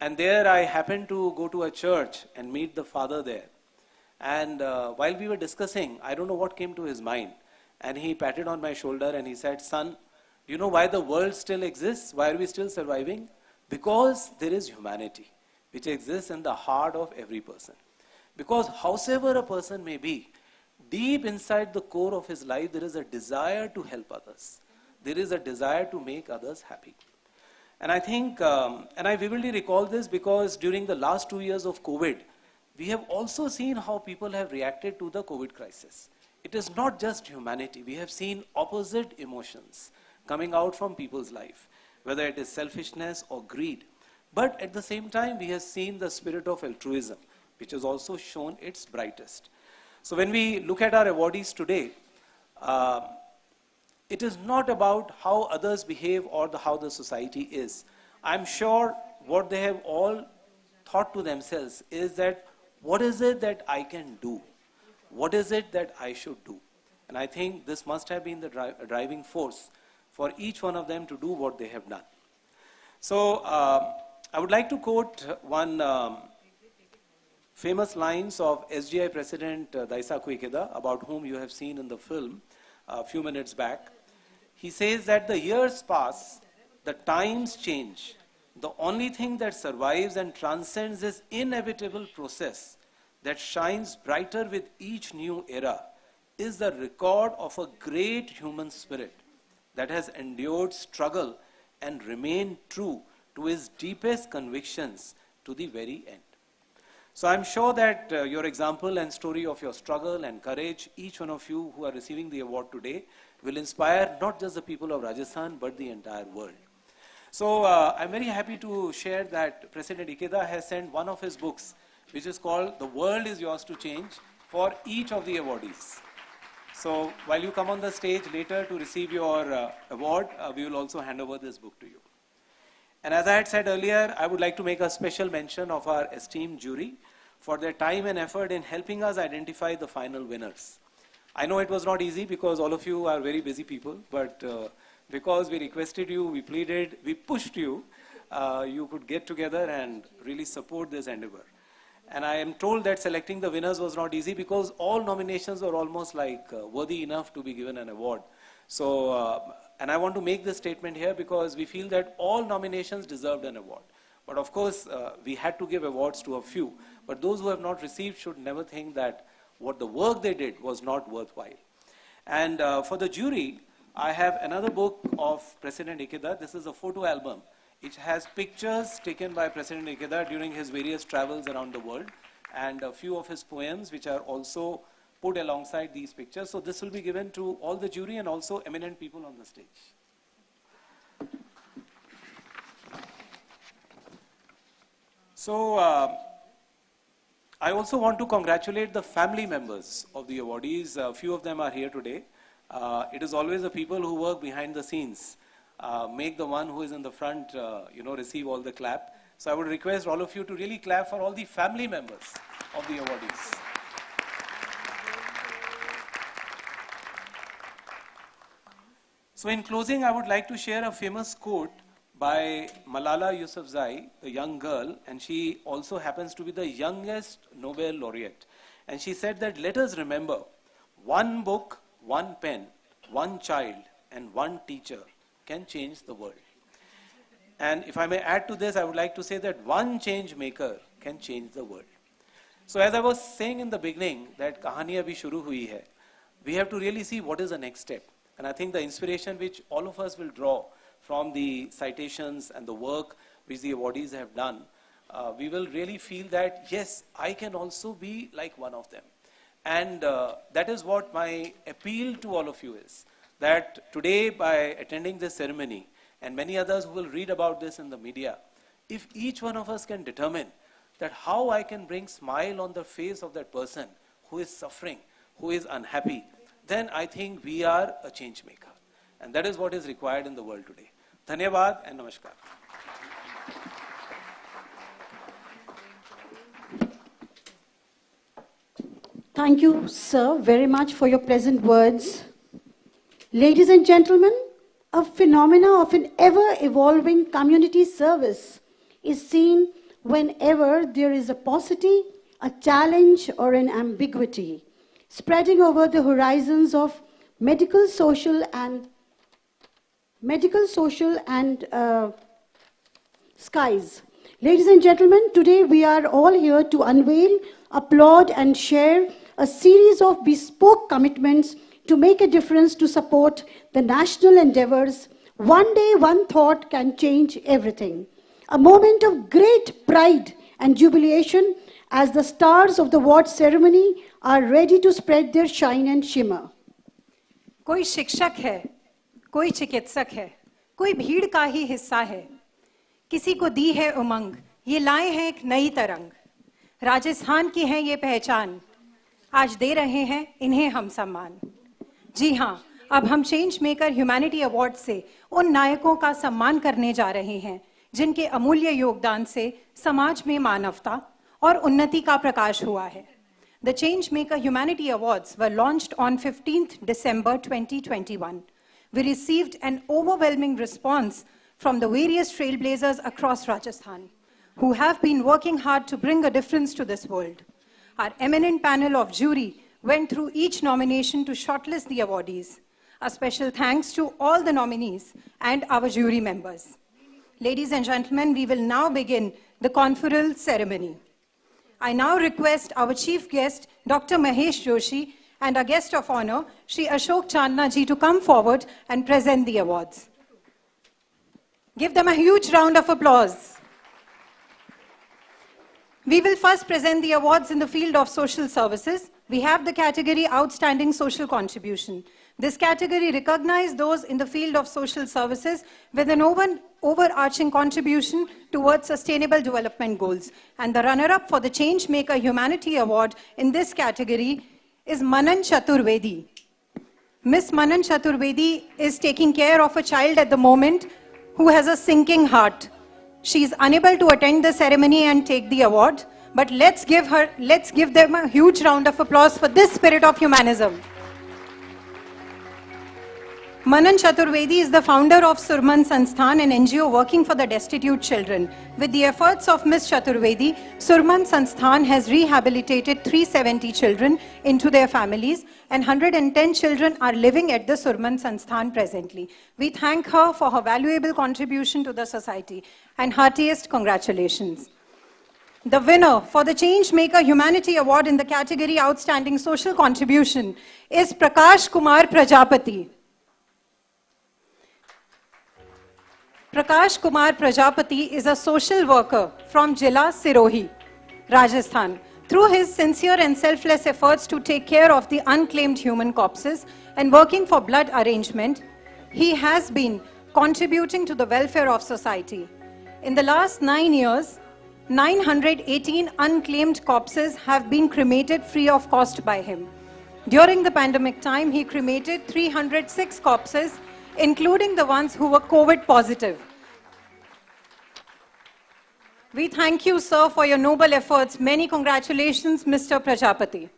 And there I happened to go to a church and meet the father there. And while we were discussing, I don't know what came to his mind. And he patted on my shoulder and he said, "Son, do you know why the world still exists? Why are we still surviving? Because there is humanity, which exists in the heart of every person. Because howsoever a person may be, deep inside the core of his life, there is a desire to help others. There is a desire to make others happy." And I think, and I vividly recall this because during the last 2 years of COVID, we have also seen how people have reacted to the COVID crisis. It is not just humanity. We have seen opposite emotions coming out from people's life, whether it is selfishness or greed. But at the same time, we have seen the spirit of altruism, which has also shown its brightest. So when we look at our awardees today, it is not about how others behave or how the society is. I'm sure what they have all thought to themselves is that what is it that I can do? What is it that I should do? And I think this must have been the driving force for each one of them to do what they have done. So I would like to quote one famous lines of SGI President Daisaku Ikeda, about whom you have seen in the film a few minutes back. He says that the years pass, the times change. The only thing that survives and transcends this inevitable process that shines brighter with each new era is the record of a great human spirit that has endured struggle and remained true to his deepest convictions to the very end. So I'm sure that your example and story of your struggle and courage, each one of you who are receiving the award today, will inspire not just the people of Rajasthan, but the entire world. So I'm very happy to share that President Ikeda has sent one of his books, which is called "The World is Yours to Change," for each of the awardees. So while you come on the stage later to receive your award, we will also hand over this book to you. And as I had said earlier, I would like to make a special mention of our esteemed jury for their time and effort in helping us identify the final winners. I know it was not easy because all of you are very busy people, but because we requested you, we pleaded, we pushed you, you could get together and really support this endeavor. And I am told that selecting the winners was not easy because all nominations were almost like worthy enough to be given an award. So, and I want to make this statement here because we feel that all nominations deserved an award. But of course, we had to give awards to a few. But those who have not received should never think that what the work they did was not worthwhile. And for the jury, I have another book of President Ikeda. This is a photo album. It has pictures taken by President Ikeda during his various travels around the world and a few of his poems which are also put alongside these pictures. So this will be given to all the jury and also eminent people on the stage. So I also want to congratulate the family members of the awardees. A few of them are here today. It is always the people who work behind the scenes make the one who is in the front, receive all the clap. So I would request all of you to really clap for all the family members of the awardees. So in closing, I would like to share a famous quote by Malala Yousafzai, the young girl, and she also happens to be the youngest Nobel laureate. And she said that let us remember, one book, one pen, one child, and one teacher can change the world. And if I may add to this, I would like to say that one change maker can change the world. So as I was saying in the beginning, that kahani abhi shuru hui hai, we have to really see what is the next step. And I think the inspiration which all of us will draw from the citations and the work which the awardees have done, we will really feel that, yes, I can also be like one of them. And that is what my appeal to all of you is. That today, by attending this ceremony, and many others who will read about this in the media, if each one of us can determine that how I can bring smile on the face of that person who is suffering, who is unhappy, then I think we are a change maker. And that is what is required in the world today. Dhanyavad and Namaskar. Thank you, sir, very much for your pleasant words. Ladies and gentlemen, a phenomena of an ever-evolving community service is seen whenever there is a paucity, a challenge, or an ambiguity, spreading over the horizons of medical, social, and skies. Ladies and gentlemen, today we are all here to unveil, applaud, and share a series of bespoke commitments to make a difference to support the national endeavors. One day, one thought can change everything. A moment of great pride and jubilation as the stars of the award ceremony are ready to spread their shine and shimmer. कोई शिक्षक है, कोई चिकित्सक है, कोई भीड़ का ही हिस्सा है, किसी को दी है उमंग, ये लाए हैं एक नई तरंग, राजस्थान की है ये पहचान, आज दे रहे हैं इन्हें हम सम्मान। जी हाँ, अब हम चेंज मेकर ह्यूमैनिटी अवार्ड से उन नायकों का सम्मान करने जा रहे हैं जिनके अमूल्य योगदान से समाज में मानवता और उन्नति का प्रकाश हुआ है। The Changemaker Humanity Awards were launched on 15th December 2021. We received an overwhelming response from the various trailblazers across Rajasthan who have been working hard to bring a difference to this world. Our eminent panel of jury went through each nomination to shortlist the awardees. A special thanks to all the nominees and our jury members. Ladies and gentlemen, we will now begin the conferral ceremony. I now request our chief guest, Dr. Mahesh Joshi, and our guest of honor, Shri Ashok Chandna ji, to come forward and present the awards. Give them a huge round of applause. We will first present the awards in the field of social services. We have the category Outstanding Social Contribution. This category recognizes those in the field of social services with an overarching contribution towards sustainable development goals. And the runner-up for the Changemaker Humanity Award in this category is Manan Chaturvedi. Miss Manan Chaturvedi is taking care of a child at the moment who has a sinking heart. She is unable to attend the ceremony and take the award, but let's give them a huge round of applause for this spirit of humanism. Manan Chaturvedi is the founder of Surman Sansthan, an NGO working for the destitute children. With the efforts of Ms. Chaturvedi, Surman Sansthan has rehabilitated 370 children into their families, and 110 children are living at the Surman Sansthan presently. We thank her for her valuable contribution to the society, and heartiest congratulations. The winner for the Changemaker Humanity Award in the category Outstanding Social Contribution is Prakash Kumar Prajapati. Prakash Kumar Prajapati is a social worker from Jila Sirohi, Rajasthan. Through his sincere and selfless efforts to take care of the unclaimed human corpses and working for blood arrangement, he has been contributing to the welfare of society. In the last 9 years, 918 unclaimed corpses have been cremated free of cost by him. During the pandemic time, he cremated 306 corpses, including the ones who were COVID positive. We thank you, sir, for your noble efforts. Many congratulations, Mr. Prajapati.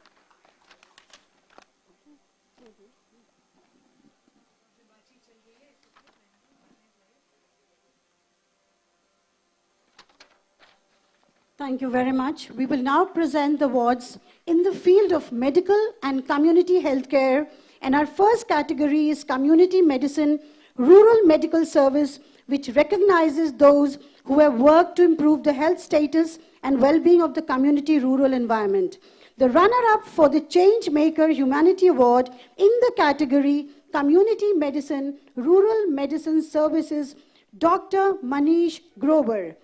Thank you very much. We will now present the awards in the field of medical and community healthcare. And our first category is Community Medicine, Rural Medical Service, which recognizes those who have worked to improve the health status and well-being of the community rural environment. The runner-up for the Changemaker Humanity Award in the category Community Medicine, Rural Medicine Services, Dr. Manish Grover.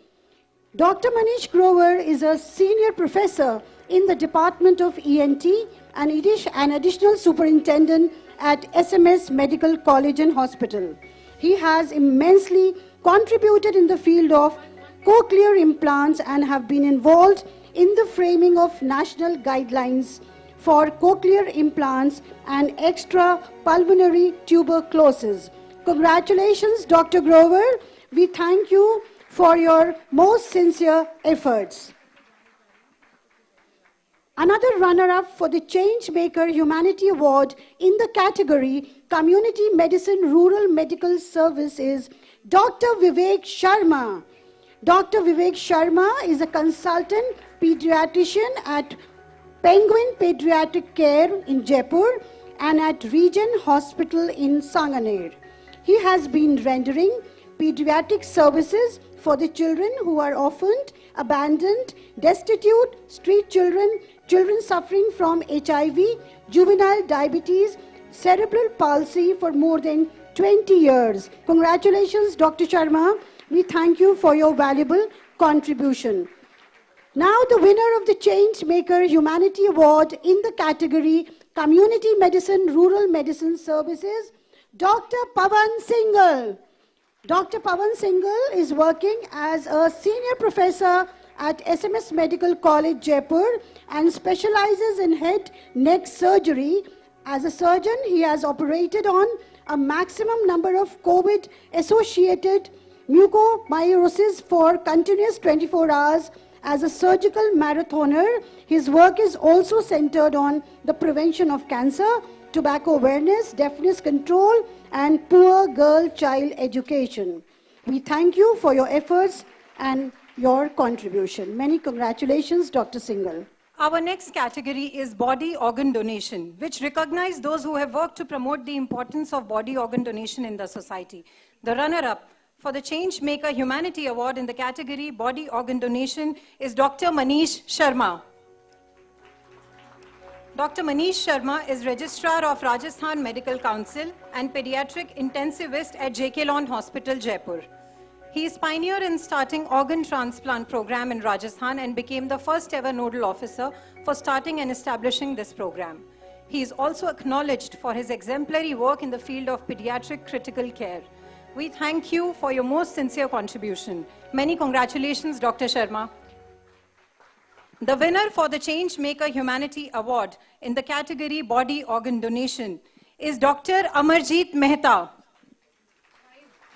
Dr. Manish Grover is a senior professor in the Department of ENT and an additional superintendent at SMS Medical College and Hospital. He has immensely contributed in the field of cochlear implants and have been involved in the framing of national guidelines for cochlear implants and extrapulmonary tuberculosis. Congratulations, Dr. Grover. We thank you for your most sincere efforts. Another runner-up for the Changemaker Humanity Award in the category Community Medicine Rural Medical Service is Dr. Vivek Sharma. Dr. Vivek Sharma is a consultant pediatrician at Penguin Pediatric Care in Jaipur and at Regent Hospital in Sanganer. He has been rendering pediatric services for the children who are orphaned, abandoned, destitute, street children, children suffering from HIV, juvenile diabetes, cerebral palsy for more than 20 years. Congratulations, Dr. Sharma. We thank you for your valuable contribution. Now the winner of the Changemaker Humanity Award in the category Community Medicine, Rural Medicine Services, Dr. Pavan Singhal. Dr. Pavan Singhal is working as a senior professor at SMS Medical College, Jaipur, and specializes in head neck surgery. As a surgeon, he has operated on a maximum number of COVID-associated mucormycosis for continuous 24 hours. As a surgical marathoner, his work is also centered on the prevention of cancer, tobacco awareness, deafness control, and poor girl-child education. We thank you for your efforts and your contribution. Many congratulations, Dr. Singhal. Our next category is body organ donation, which recognizes those who have worked to promote the importance of body organ donation in the society. The runner-up for the Changemaker Humanity Award in the category body organ donation is Dr. Manish Sharma. Dr. Manish Sharma is Registrar of Rajasthan Medical Council and Pediatric Intensivist at JK Lawn Hospital, Jaipur. He is pioneer in starting organ transplant program in Rajasthan and became the first ever nodal officer for starting and establishing this program. He is also acknowledged for his exemplary work in the field of pediatric critical care. We thank you for your most sincere contribution. Many congratulations, Dr. Sharma. The winner for the Changemaker Humanity Award in the category Body Organ Donation is Dr. Amarjeet Mehta.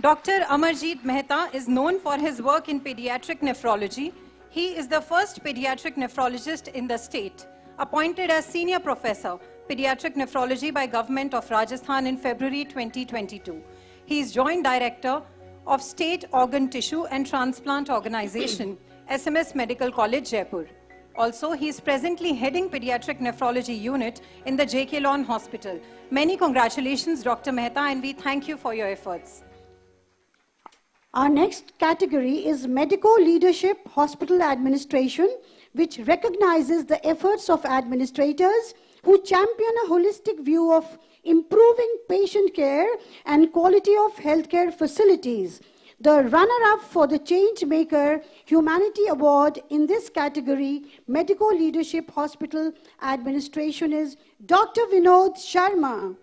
Dr. Amarjeet Mehta is known for his work in pediatric nephrology. He is the first pediatric nephrologist in the state, appointed as senior professor, Pediatric Nephrology by Government of Rajasthan in February 2022. He is Joint Director of State Organ Tissue and Transplant Organization, SMS Medical College, Jaipur. Also, he is presently heading Pediatric Nephrology Unit in the J.K. Lawn Hospital. Many congratulations, Dr. Mehta, and we thank you for your efforts. Our next category is Medical Leadership Hospital Administration, which recognizes the efforts of administrators who champion a holistic view of improving patient care and quality of healthcare facilities. The runner-up for the Changemaker Humanity Award in this category, Medical Leadership Hospital Administration, is Dr. Vinod Sharma.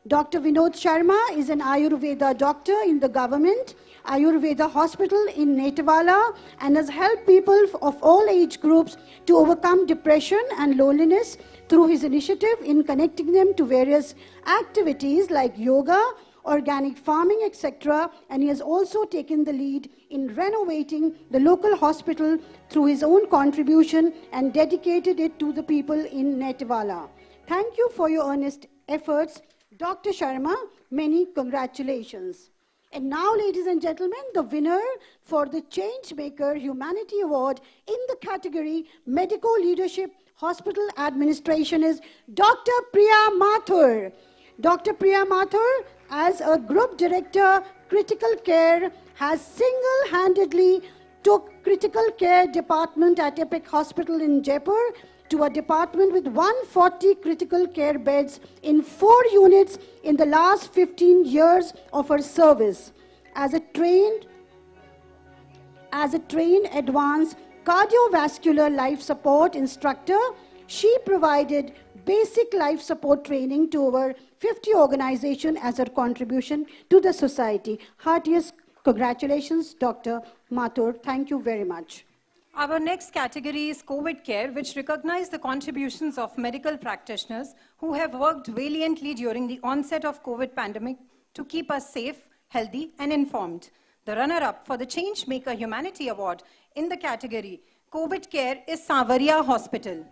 Dr. Vinod Sharma is an Ayurveda doctor in the government Ayurveda hospital in Netewala and has helped people of all age groups to overcome depression and loneliness through his initiative in connecting them to various activities like yoga, organic farming, etc. And he has also taken the lead in renovating the local hospital through his own contribution and dedicated it to the people in Netewala. Thank you for your earnest efforts, Dr. Sharma. Many congratulations. And now, ladies and gentlemen, the winner for the Changemaker Humanity Award in the category Medical Leadership Hospital Administration is Dr. Priya Mathur. Dr. Priya Mathur, as a Group Director, Critical Care, has single-handedly took Critical Care Department at Epic Hospital in Jaipur to a department with 140 critical care beds in 4 units in the last 15 years of her service. As a trained advanced cardiovascular life support instructor, she provided basic life support training to over 50 organizations as her contribution to the society. Heartiest congratulations, Dr. Mathur. Thank you very much. Our next category is COVID care, which recognizes the contributions of medical practitioners who have worked valiantly during the onset of COVID pandemic to keep us safe, healthy, and informed. The runner-up for the Changemaker Humanity Award in the category COVID care is Savaria Hospital.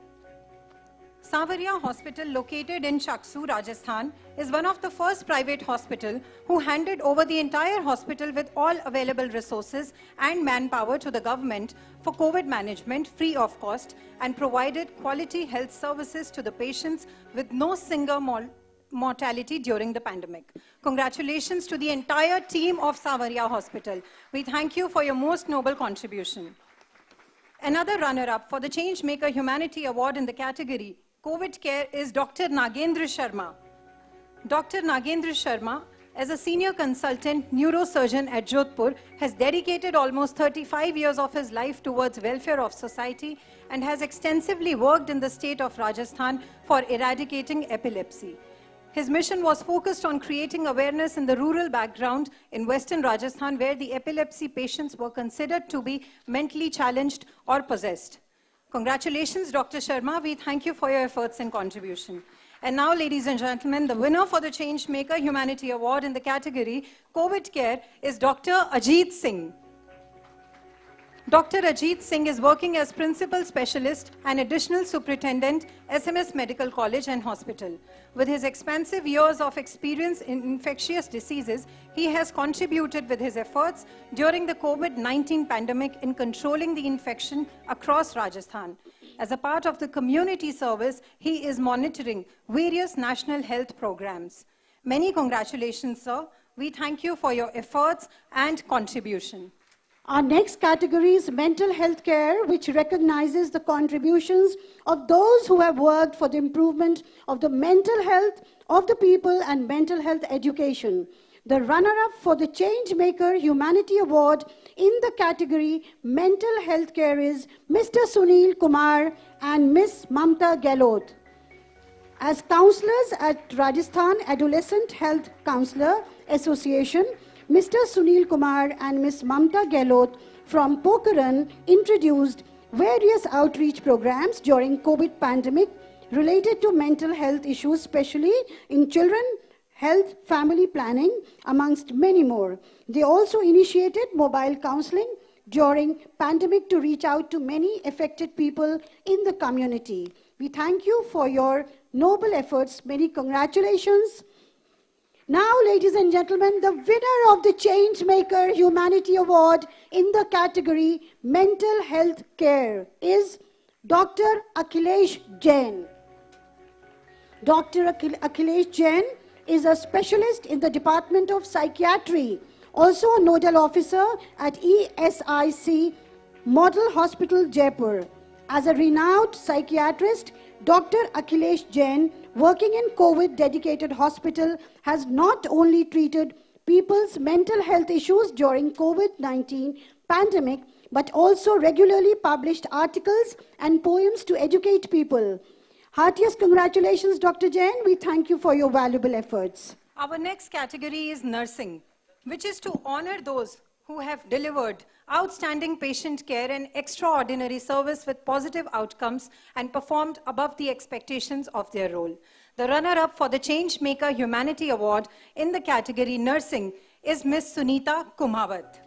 Savaria Hospital, located in Chaksu, Rajasthan, is one of the first private hospitals who handed over the entire hospital with all available resources and manpower to the government for COVID management free of cost and provided quality health services to the patients with no single mortality during the pandemic. Congratulations to the entire team of Savaria Hospital. We thank you for your most noble contribution. Another runner-up for the Changemaker Humanity Award in the category COVID care is Dr. Nagendra Sharma. Dr. Nagendra Sharma, as a senior consultant neurosurgeon at Jodhpur, has dedicated almost 35 years of his life towards welfare of society and has extensively worked in the state of Rajasthan for eradicating epilepsy. His mission was focused on creating awareness in the rural background in western Rajasthan, where the epilepsy patients were considered to be mentally challenged or possessed. Congratulations, Dr. Sharma. We thank you for your efforts and contribution. And now, ladies and gentlemen, the winner for the Changemaker Humanity Award in the category COVID Care is Dr. Ajit Singh. Dr. Ajit Singh is working as Principal Specialist and Additional Superintendent, SMS Medical College and Hospital. With his expansive years of experience in infectious diseases, he has contributed with his efforts during the COVID-19 pandemic in controlling the infection across Rajasthan. As a part of the community service, he is monitoring various national health programs. Many congratulations, sir. We thank you for your efforts and contribution. Our next category is mental health care, which recognizes the contributions of those who have worked for the improvement of the mental health of the people and mental health education. The runner-up for the Changemaker Humanity Award in the category mental health care is Mr. Sunil Kumar and Ms. Mamta Gehlot. As counselors at Rajasthan Adolescent Health Counselor Association, Mr. Sunil Kumar and Ms. Mamta Gehlot from Pokhran introduced various outreach programs during COVID pandemic related to mental health issues, especially in children, health, family planning, amongst many more. They also initiated mobile counseling during pandemic to reach out to many affected people in the community. We thank you for your noble efforts. Many congratulations. Now, ladies and gentlemen, the winner of the Changemaker Humanity Award in the category Mental Health Care is Dr. Akhilesh Jain. Dr. Akhilesh Jain is a specialist in the Department of Psychiatry, also a nodal officer at ESIC Model Hospital, Jaipur. As a renowned psychiatrist, Dr. Akhilesh Jain, working in COVID-dedicated hospital, has not only treated people's mental health issues during COVID-19 pandemic, but also regularly published articles and poems to educate people. Heartiest congratulations, Dr. Jain. We thank you for your valuable efforts. Our next category is nursing, which is to honor those who have delivered outstanding patient care and extraordinary service with positive outcomes and performed above the expectations of their role. The runner-up for the Changemaker Humanity Award in the category Nursing is Ms. Sunita Kumawat.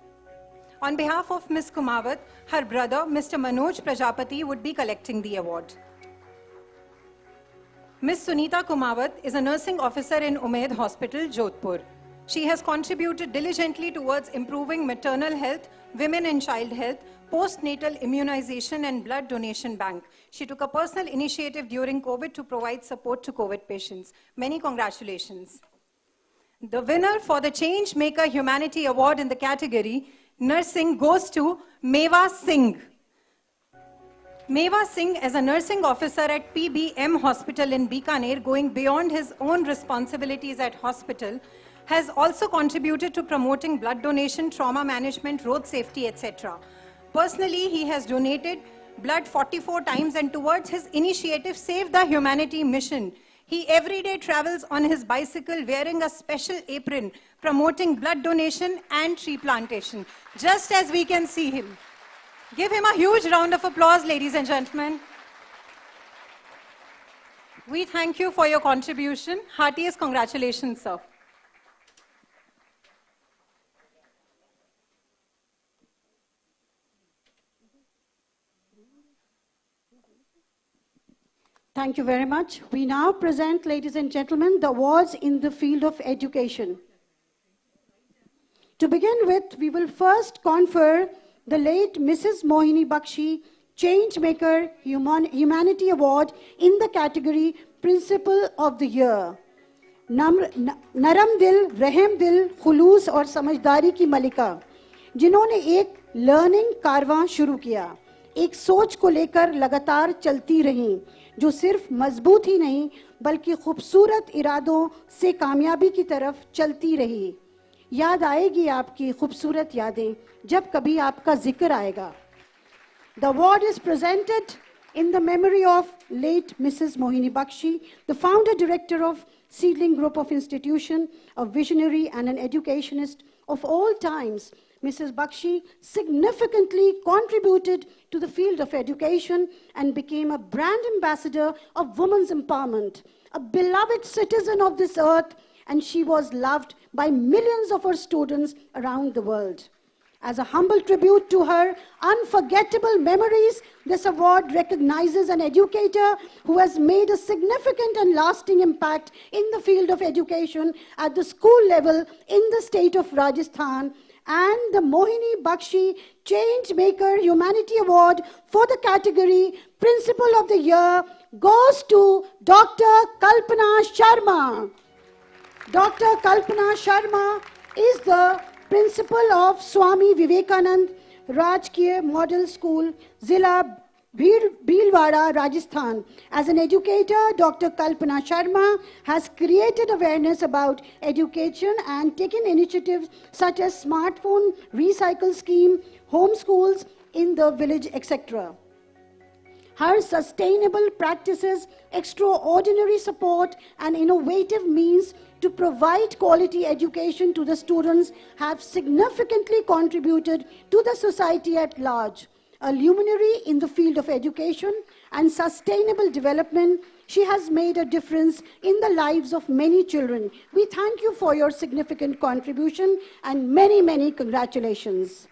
On behalf of Ms. Kumawat, her brother, Mr. Manoj Prajapati, would be collecting the award. Ms. Sunita Kumawat is a nursing officer in Umaid Hospital, Jodhpur. She has contributed diligently towards improving maternal health, women and child health, postnatal immunization and blood donation bank. She took a personal initiative during COVID to provide support to COVID patients. Many congratulations. The winner for the Changemaker Humanity Award in the category Nursing goes to Meva Singh. Meva Singh, as a nursing officer at PBM Hospital in Bikaner, going beyond his own responsibilities at hospital, has also contributed to promoting blood donation, trauma management, road safety, etc. Personally, he has donated blood 44 times, and towards his initiative Save the Humanity mission, he every day travels on his bicycle wearing a special apron, promoting blood donation and tree plantation, just as we can see him. Give him a huge round of applause, ladies and gentlemen. We thank you for your contribution. Heartiest congratulations, sir. Thank you very much. We now present, ladies and gentlemen, the awards in the field of education. To begin with, we will first confer the late Mrs. Mohini Bakshi Changemaker Humanity Award in the category Principal of the Year. नरम दिल, रहम दिल, खुलूस और समझदारी की मलिका, जिन्होंने एक learning कारवां शुरू किया, एक सोच को लेकर लगातार चलती रहीं, जो सिर्फ मजबूत ही नहीं बल्कि खूबसूरत इरादों से कामयाबी की तरफ चलती रही. याद आएगी आपकी खूबसूरत यादें जब कभी आपका जिक्र आएगा. The award is presented in the memory of late Mrs. Mohini Bakshi, the founder director of Seedling Group of Institution, a visionary and an educationist of all times. Mrs. Bakshi significantly contributed to the field of education and became a brand ambassador of women's empowerment, a beloved citizen of this earth, and she was loved by millions of her students around the world. As a humble tribute to her unforgettable memories, this award recognizes an educator who has made a significant and lasting impact in the field of education at the school level in the state of Rajasthan. And the Mohini Bakshi Changemaker Humanity Award for the category Principal of the Year goes to Dr. Kalpana Sharma. Dr. Kalpana Sharma is the principal of Swami Vivekanand Rajkiya Model School, Zilla Bhilwara, Rajasthan. As an educator, Dr. Kalpana Sharma has created awareness about education and taken initiatives such as smartphone recycle scheme, home schools in the village, etc. Her sustainable practices, extraordinary support, and innovative means to provide quality education to the students have significantly contributed to the society at large. A luminary in the field of education and sustainable development, she has made a difference in the lives of many children. We thank you for your significant contribution and many, many congratulations.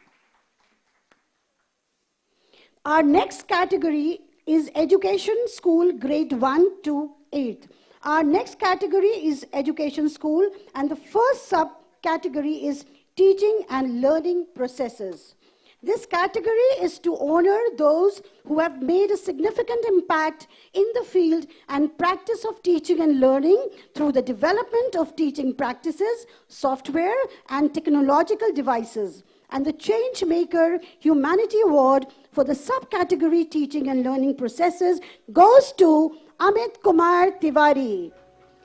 Our next category is Education School Grade 1 to 8. Our next category is Education School, and the first subcategory is Teaching and Learning Processes. This category is to honor those who have made a significant impact in the field and practice of teaching and learning through the development of teaching practices, software, and technological devices. And the Change Maker Humanity Award for the subcategory Teaching and Learning Processes goes to Amit Kumar Tiwari.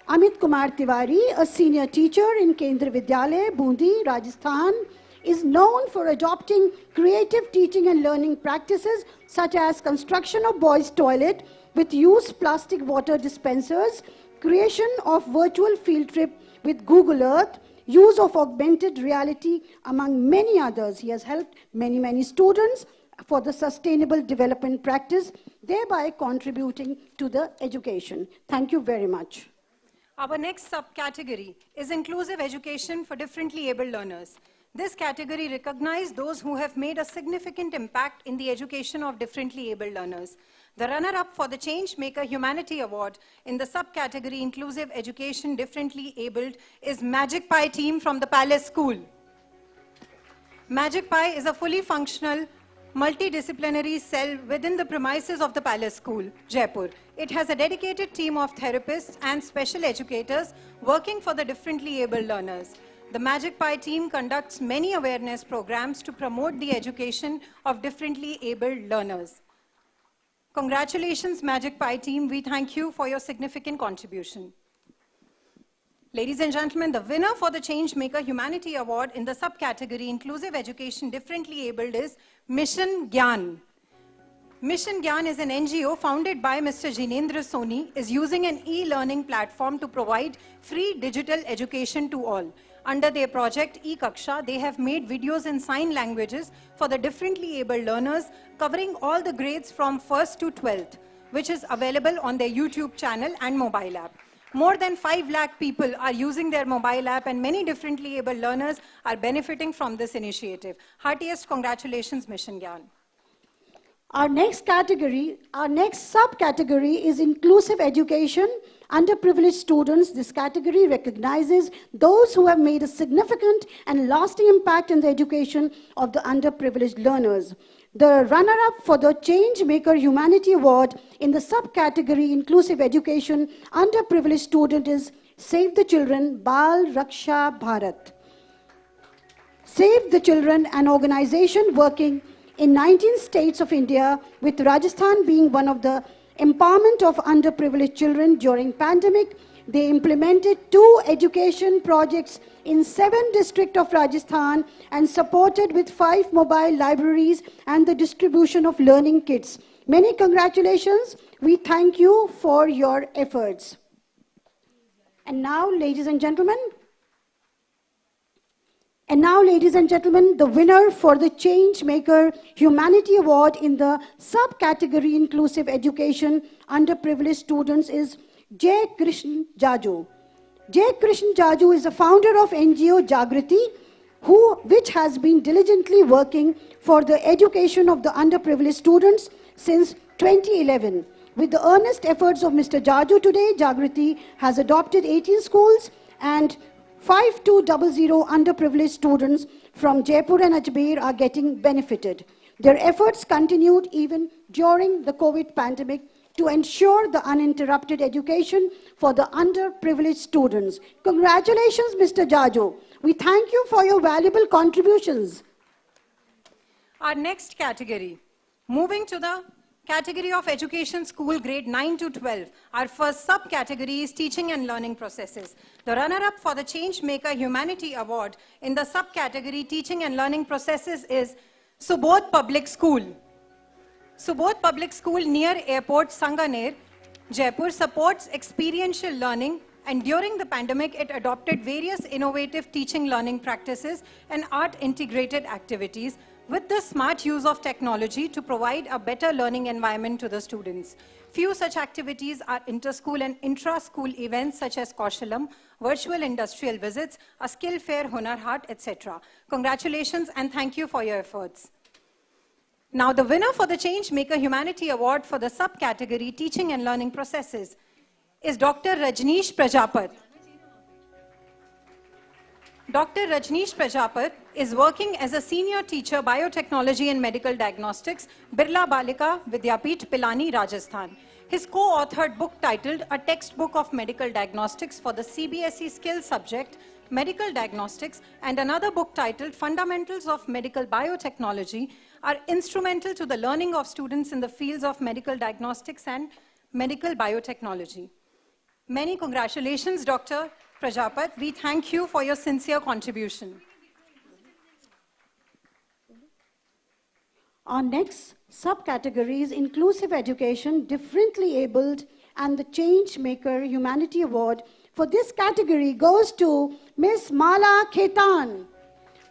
Amit Kumar Tiwari, a senior teacher in Kendra Vidyalaya, Bundi, Rajasthan, is known for adopting creative teaching and learning practices such as construction of boys' toilet with used plastic water dispensers, creation of virtual field trip with Google Earth, use of augmented reality, among many others. He has helped many students for the sustainable development practice, thereby contributing to the education. Thank you very much. Our next subcategory is Inclusive Education for Differently Abled Learners. This category recognizes those who have made a significant impact in the education of differently abled learners. The runner-up for the Change Maker Humanity Award in the subcategory Inclusive Education Differently Abled is Magic Pie team from the Palace School. Magic Pie is a fully functional, multidisciplinary cell within the premises of the Palace School, Jaipur. It has a dedicated team of therapists and special educators working for the differently abled learners. The Magic Pie team conducts many awareness programs to promote the education of differently abled learners. Congratulations, Magic Pie team. We thank you for your significant contribution. Ladies and gentlemen, the winner for the Change Maker Humanity Award in the subcategory Inclusive Education Differently Abled is Mission Gyan. Mission Gyan is an NGO founded by Mr. Jinendra Soni, is using an e-learning platform to provide free digital education to all. Under their project E-Kaksha, they have made videos in sign languages for the differently abled learners covering all the grades from 1st to 12th, which is available on their YouTube channel and mobile app. More than 5 lakh people are using their mobile app and many differently abled learners are benefiting from this initiative. Heartiest congratulations, Mission Gyan. Our next subcategory is Inclusive Education, Underprivileged Students. This category recognizes those who have made a significant and lasting impact in the education of the underprivileged learners. The runner-up for the Change Maker Humanity Award in the subcategory Inclusive Education, Underprivileged Student is Save the Children, Bal Raksha Bharat. Save the Children, an organization working in 19 states of India, with Rajasthan being one of the empowerment of underprivileged children during pandemic. They implemented 2 education projects in 7 districts of Rajasthan and supported with 5 mobile libraries and the distribution of learning kits. Many congratulations. We thank you for your efforts. And now, ladies and gentlemen, the winner for the Change Maker Humanity Award in the subcategory Inclusive Education Underprivileged Students is Jai Krishn Jaju. Jai Krishn Jaju is the founder of NGO Jagriti, which has been diligently working for the education of the underprivileged students since 2011. With the earnest efforts of Mr. Jaju today, Jagriti has adopted 18 schools and 5200 underprivileged students from Jaipur and Ajmer are getting benefited. Their efforts continued even during the COVID pandemic to ensure the uninterrupted education for the underprivileged students. Congratulations, Mr. Jaju. We thank you for your valuable contributions. Our next category, moving to the category of Education School Grade 9 to 12. Our first subcategory is Teaching and Learning Processes. The runner-up for the Change Maker Humanity Award in the subcategory Teaching and Learning Processes is Subodh Public School. Subodh Public School near Airport Sanganer, Jaipur supports experiential learning, and during the pandemic it adopted various innovative teaching learning practices and art-integrated activities with the smart use of technology to provide a better learning environment to the students. Few such activities are inter-school and intra-school events such as Kaushalam, virtual industrial visits, a skill fair, Hunar Haat, etc. Congratulations and thank you for your efforts. Now, the winner for the Changemaker Humanity Award for the subcategory Teaching and Learning Processes is Dr. Rajneesh Prajapat. Dr. Rajneesh Prajapat is working as a senior teacher biotechnology and medical diagnostics, Birla Balika Vidyapith, Pilani, Rajasthan. His co-authored book titled A Textbook of Medical Diagnostics for the CBSE Skills Subject, Medical Diagnostics, and another book titled Fundamentals of Medical Biotechnology are instrumental to the learning of students in the fields of medical diagnostics and medical biotechnology. Many congratulations, Dr. Prajapat. We thank you for your sincere contribution. Our next subcategory is Inclusive Education, Differently Abled, and the Changemaker Humanity Award for this category goes to Ms. Mala Khetan.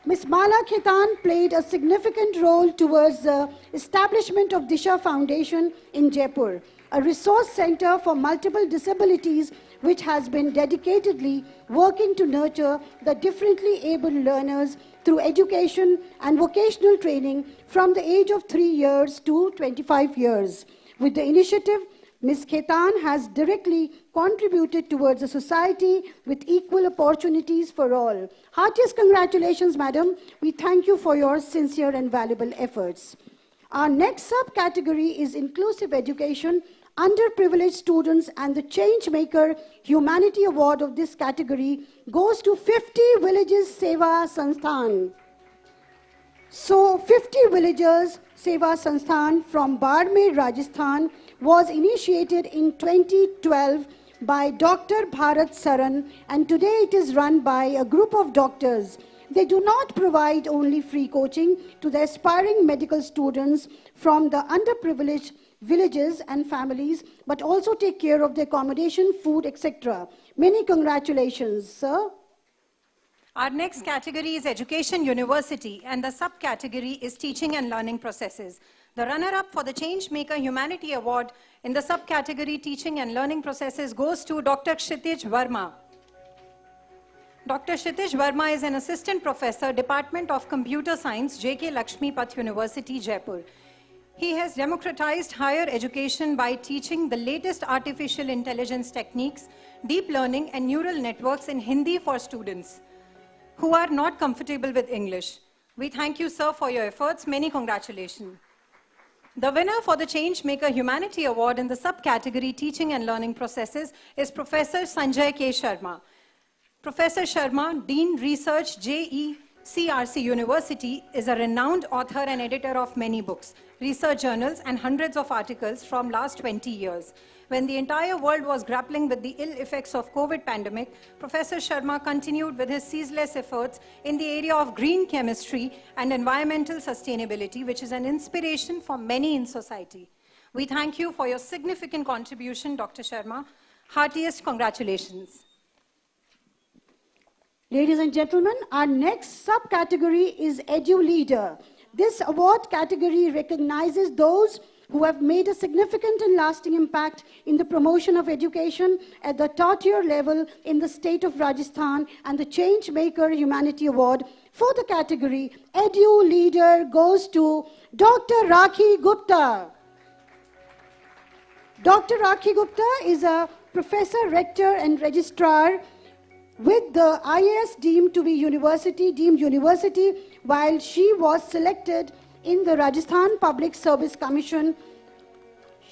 Ms. Mala Khetan played a significant role towards the establishment of Disha Foundation in Jaipur, a resource center for multiple disabilities which has been dedicatedly working to nurture the differently abled learners through education and vocational training from the age of 3 years to 25 years. With the initiative, Ms. Khetan has directly contributed towards a society with equal opportunities for all. Heartiest congratulations, madam. We thank you for your sincere and valuable efforts. Our next subcategory is Inclusive Education, Underprivileged Students, and the Changemaker Humanity Award of this category goes to 50 Villages Seva Sansthan. So 50 Villagers Seva Sansthan from Barmer, Rajasthan was initiated in 2012 by Dr. Bharat Saran, and today it is run by a group of doctors. They do not provide only free coaching to the aspiring medical students from the underprivileged villages and families, but also take care of their accommodation, food, etc. Many congratulations, sir. Our next category is Education University, and the subcategory is Teaching and Learning Processes. The runner-up for the Changemaker Humanity Award in the subcategory Teaching and Learning Processes goes to Dr. Kshitij Verma. Dr. Kshitij Verma is an assistant professor, Department of Computer Science, J.K. Lakshmipath University, Jaipur. He has democratized higher education by teaching the latest artificial intelligence techniques, deep learning, and neural networks in Hindi for students who are not comfortable with English. We thank you, sir, for your efforts. Many congratulations. The winner for the Changemaker Humanity Award in the subcategory Teaching and Learning Processes is Professor Sanjay K. Sharma. Professor Sharma, Dean Research, JECRC University, is a renowned author and editor of many books, research journals, and hundreds of articles from last 20 years. When the entire world was grappling with the ill effects of COVID pandemic, Professor Sharma continued with his ceaseless efforts in the area of green chemistry and environmental sustainability, which is an inspiration for many in society. We thank you for your significant contribution, Dr. Sharma. Heartiest congratulations. Ladies and gentlemen, our next subcategory is Edu Leader. This award category recognizes those who have made a significant and lasting impact in the promotion of education at the tertiary level in the state of Rajasthan, and the Changemaker Humanity Award for the category Edu Leader goes to Dr. Rakhi Gupta. Dr. Rakhi Gupta is a professor, rector, and registrar with the IAS deemed university, while she was selected in the Rajasthan Public Service Commission.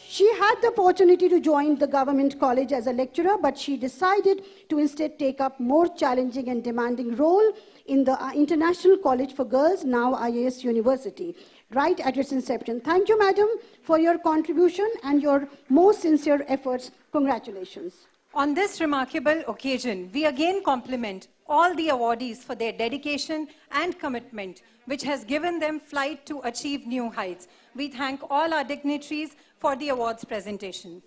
She had the opportunity to join the government college as a lecturer, but she decided to instead take up more challenging and demanding role in the International College for Girls, now IAS University, right at its inception. Thank you, madam, for your contribution and your most sincere efforts. Congratulations. On this remarkable occasion, we again compliment all the awardees for their dedication and commitment, which has given them flight to achieve new heights. We thank all our dignitaries for the awards presentation.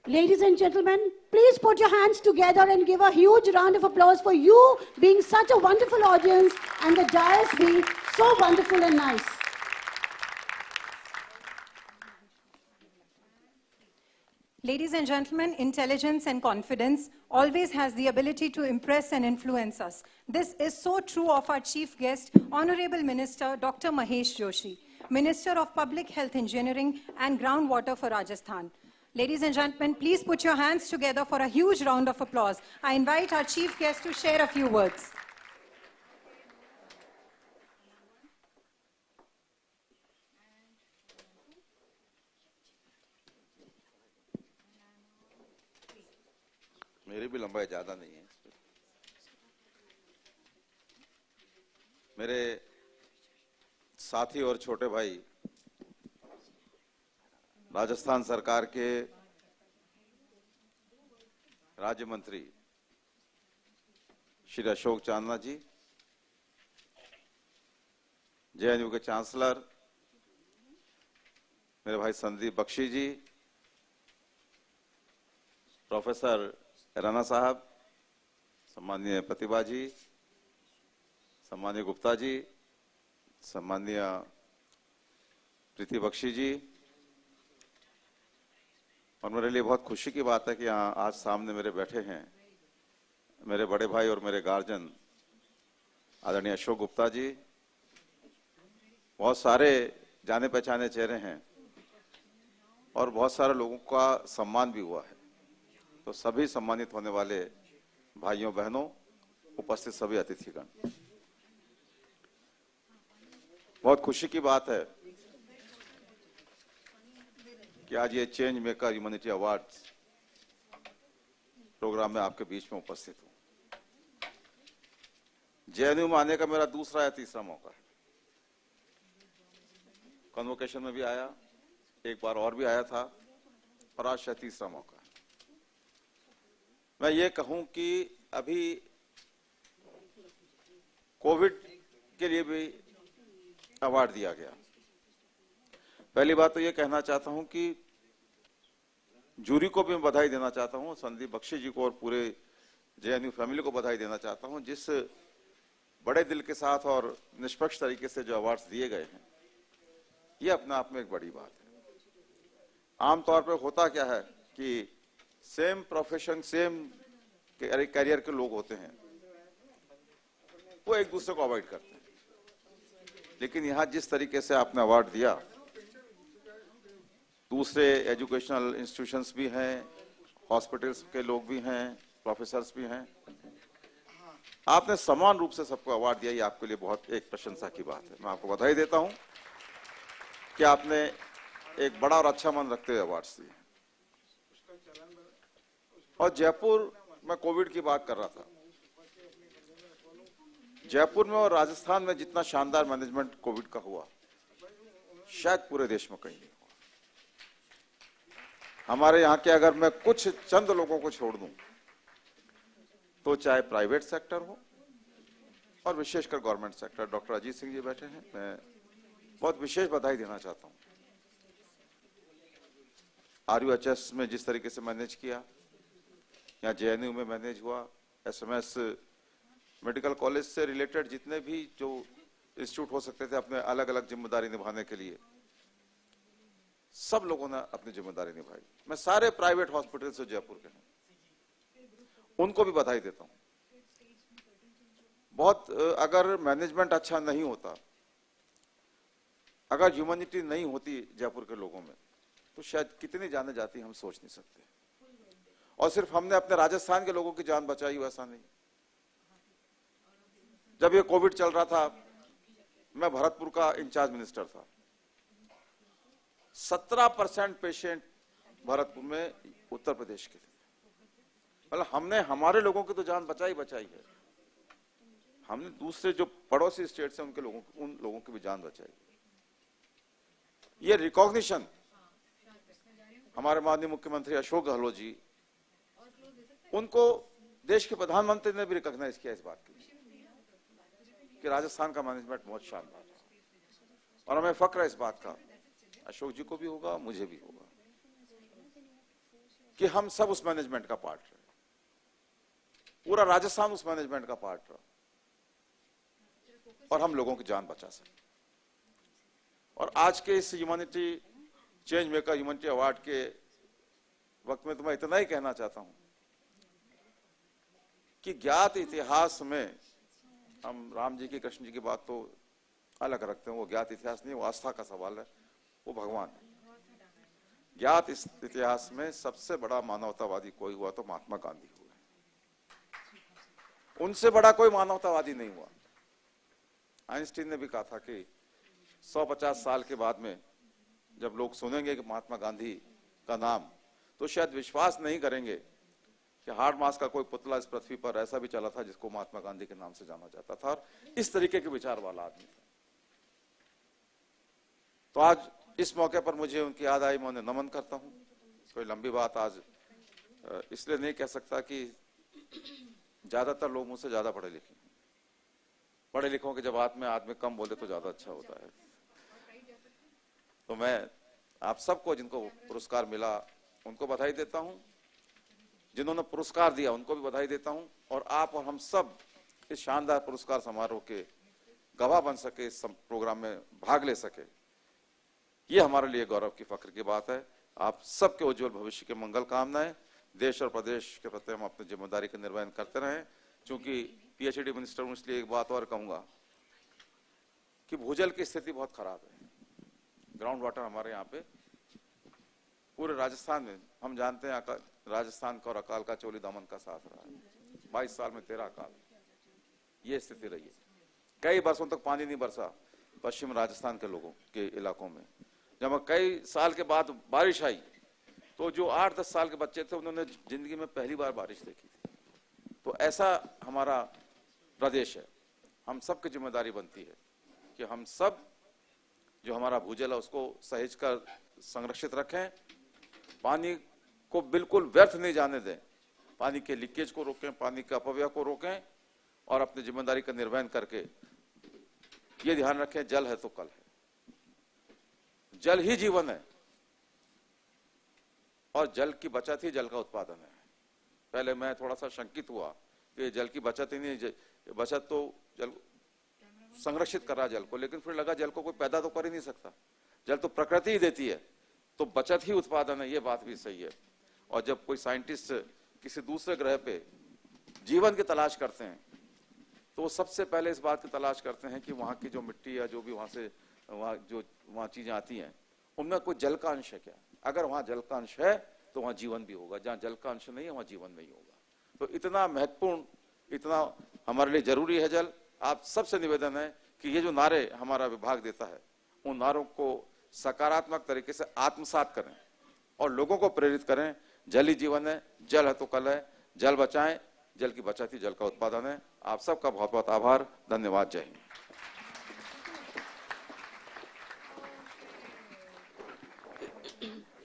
Ladies and gentlemen, please put your hands together and give a huge round of applause for you being such a wonderful audience and the dais being so wonderful and nice. Ladies and gentlemen, intelligence and confidence always has the ability to impress and influence us. This is so true of our chief guest, Honorable Minister Dr. Mahesh Joshi, Minister of Public Health Engineering and Groundwater for Rajasthan. Ladies and gentlemen, please put your hands together for a huge round of applause. I invite our chief guest to share a few words. मेरी भी लंबाई ज्यादा नहीं है। मेरे साथी और छोटे भाई राजस्थान सरकार के राज्य मंत्री श्री अशोक चांदना जी, जेएनयू के चांसलर मेरे भाई संदीप बख्शी जी, प्रोफेसर राणा साहब, सम्माननीय प्रतिभा जी, सम्माननीय गुप्ता जी, सम्माननीय प्रीति बख्शी जी, और मेरे लिए बहुत खुशी की बात है कि यहाँ आज सामने मेरे बैठे हैं मेरे बड़े भाई और मेरे गार्जियन आदरणीय अशोक गुप्ता जी। बहुत सारे जाने पहचाने चेहरे हैं और बहुत सारे लोगों का सम्मान भी हुआ है, तो सभी सम्मानित होने वाले भाइयों बहनों, उपस्थित सभी अतिथिगण, बहुत खुशी की बात है कि आज ये change maker humanity awards programme में आपके बीच में उपस्थित हूं। जेएनयू में आने का मेरा दूसरा या तीसरा मौका है। कन्वोकेशन में भी आया, एक बार और भी आया था, और आज शायद तीसरा मौका। मैं ये कहूं कि अभी कोविड के लिए भी अवार्ड दिया गया। पहली बात तो ये कहना चाहता हूं कि जूरी को भी मैं बधाई देना चाहता हूं, संदीप बख्शी जी को और पूरे जेएनयू फैमिली को बधाई देना चाहता हूं, जिस बड़े दिल के साथ और निष्पक्ष तरीके से जो अवार्ड्स दिए गए हैं, ये अपने आप में एक बड़ी बात है। आमतौर पर होता क्या है कि सेम प्रोफेशन, सेम कैरियर के लोग होते हैं, वो एक दूसरे को अवॉइड करते हैं, लेकिन यहां जिस तरीके से आपने अवार्ड दिया, दूसरे एजुकेशनल इंस्टीट्यूशंस भी हैं, हॉस्पिटल्स के लोग भी हैं, प्रोफेसर्स भी हैं, आपने समान रूप से सबको अवार्ड दिया, ये आपके लिए बहुत एक प्रशंसा की बात है। मैं आपको बधाई देता हूं कि आपने एक बड़ा और अच्छा मन रखते हुए अवार्ड्स दिए। और जयपुर में कोविड की बात कर रहा था, जयपुर में और राजस्थान में जितना शानदार मैनेजमेंट कोविड का हुआ, शायद पूरे देश में कहीं नहीं हुआ। हमारे यहाँ के अगर मैं कुछ चंद लोगों को छोड़ दूं, तो चाहे प्राइवेट सेक्टर हो और विशेषकर government sector, doctor Ajit Singh ji बैठे हैं, मैं बहुत विशेष बधाई देना चाहता हूं। RUHS में जिस तरीके से मैनेज किया, यहाँ जेएनयू में मैनेज हुआ, SMS मेडिकल कॉलेज से रिलेटेड जितने भी जो इंस्टीट्यूट हो सकते थे अपने अलग अलग जिम्मेदारी निभाने के लिए, सब लोगों ने अपनी जिम्मेदारी निभाई। मैं सारे प्राइवेट हॉस्पिटल से जयपुर के हैं, उनको भी बधाई देता हूं। बहुत अगर मैनेजमेंट अच्छा नहीं होता, अगर ह्यूमैनिटी नहीं होती जयपुर के लोगों में, तो शायद कितनी जाने जाती हम सोच नहीं सकते। और सिर्फ हमने अपने राजस्थान के लोगों की जान बचाई हो ऐसा नहीं। जब ये कोविड चल रहा था, मैं भरतपुर का इंचार्ज मिनिस्टर था, 17% पेशेंट भरतपुर में उत्तर प्रदेश के थे। मतलब हमने हमारे लोगों की तो जान बचाई है, हमने दूसरे जो पड़ोसी स्टेट से उनके लोगों, उन लोगों की भी जान बचाई। ये रिकॉग्निशन हमारे माननीय मुख्यमंत्री अशोक गहलोत जी, उनको देश के प्रधानमंत्री ने भी रिकॉग्नाइज किया इस बात की कि राजस्थान का मैनेजमेंट बहुत शानदार है। और हमें फक्र है इस बात का, अशोक जी को भी होगा, मुझे भी होगा, कि हम सब उस मैनेजमेंट का पार्ट रहे, पूरा राजस्थान उस मैनेजमेंट का पार्ट रहा और हम लोगों की जान बचा सके। और आज के इस humanity change maker humanity award के वक्त में तो मैं इतना ही कहना चाहता हूं कि ज्ञात इतिहास में हम राम जी की, कृष्ण जी की बात तो अलग रखते हैं, वो ज्ञात इतिहास नहीं, वो आस्था का सवाल है, वो भगवान है। ज्ञात इस इतिहास में सबसे बड़ा मानवतावादी कोई हुआ तो महात्मा गांधी हुए, उनसे बड़ा कोई मानवतावादी नहीं हुआ। आइंस्टीन ने भी कहा था कि 150 साल के बाद में जब लोग सुनेंगे कि महात्मा गांधी का नाम, तो शायद विश्वास नहीं करेंगे कि हार्ड मास का कोई पुतला इस पृथ्वी पर ऐसा भी चला था जिसको महात्मा गांधी के नाम से जाना जाता था, और इस तरीके के विचार वाला आदमी था। तो आज इस मौके पर मुझे उनकी याद आई, मैं उन्हें नमन करता हूं। कोई लंबी बात आज इसलिए नहीं कह सकता कि ज्यादातर लोग मुझसे ज्यादा पढ़े लिखे हैं। पढ़े लिखों के जब आदमी कम बोले तो ज्यादा अच्छा होता है। तो मैं आप सबको जिनको पुरस्कार मिला उनको बधाई देता हूं, जिन्होंने पुरस्कार दिया उनको भी बधाई देता हूं, और आप और हम सब इस शानदार पुरस्कार समारोह के गवाह बन सके, इस प्रोग्राम में भाग ले सके, ये हमारे लिए गौरव की, फख्र की बात है। आप सबके उज्जवल भविष्य के मंगल कामनाएं। देश और प्रदेश के प्रति हम अपनी जिम्मेदारी का निर्वहन करते रहें। चूंकि पीएचडी मिनिस्टर हूं, इसलिए एक बात और कहूंगा कि भूजल की स्थिति बहुत खराब है। ग्राउंड वाटर हमारे यहाँ पे पूरे राजस्थान में, हम जानते हैं राजस्थान का और अकाल का चोली दामन का साथ रहा है। 22 साल में 13 अकाल, ये स्थिति रही है। कई बरसों तक पानी नहीं बरसा पश्चिम राजस्थान के लोगों के इलाकों में। जब कई साल के बाद बारिश आई तो जो 8-10 साल के बच्चे थे उन्होंने जिंदगी में पहली बार बारिश देखी थी। तो ऐसा हमारा प्रदेश है। हम सबकी जिम्मेदारी बनती है कि हम सब जो हमारा भूजल है उसको सहेज कर संरक्षित रखें, पानी को बिल्कुल व्यर्थ नहीं जाने दें, पानी के लीकेज को रोकें, पानी के अपव्यय को रोकें, और अपनी जिम्मेदारी का निर्वहन करके ये ध्यान रखें, जल है तो कल है, जल ही जीवन है, और जल की बचत ही जल का उत्पादन है। पहले मैं थोड़ा सा शंकित हुआ कि जल की बचत ही नहीं, बचत तो जल संरक्षित कर रहा जल को, लेकिन फिर लगा जल को कोई पैदा तो कर ही नहीं सकता, जल तो प्रकृति ही देती है, तो बचत ही उत्पादन है, ये बात भी सही है। और जब कोई साइंटिस्ट किसी दूसरे ग्रह पे जीवन की तलाश करते हैं तो वो सबसे पहले इस बात की तलाश करते हैं कि वहां की जो मिट्टी या जो भी वहां चीजें आती हैं उनमें कोई जल का अंश है क्या। अगर वहां जल का अंश है तो वहां जीवन भी होगा, जहां जल का अंश नहीं है वहां जीवन नहीं होगा। तो इतना महत्वपूर्ण, इतना हमारे लिए जरूरी है जल। आप सबसे निवेदन है कि ये जो नारे हमारा विभाग देता है उन नारों को सकारात्मक तरीके से आत्मसात करें और लोगों को प्रेरित करें। जल ही जीवन है, जल है तो कल है, जल बचाएं, जल की बचत ही जल का उत्पादन है। आप सबका बहुत बहुत आभार, धन्यवाद, जय Hind.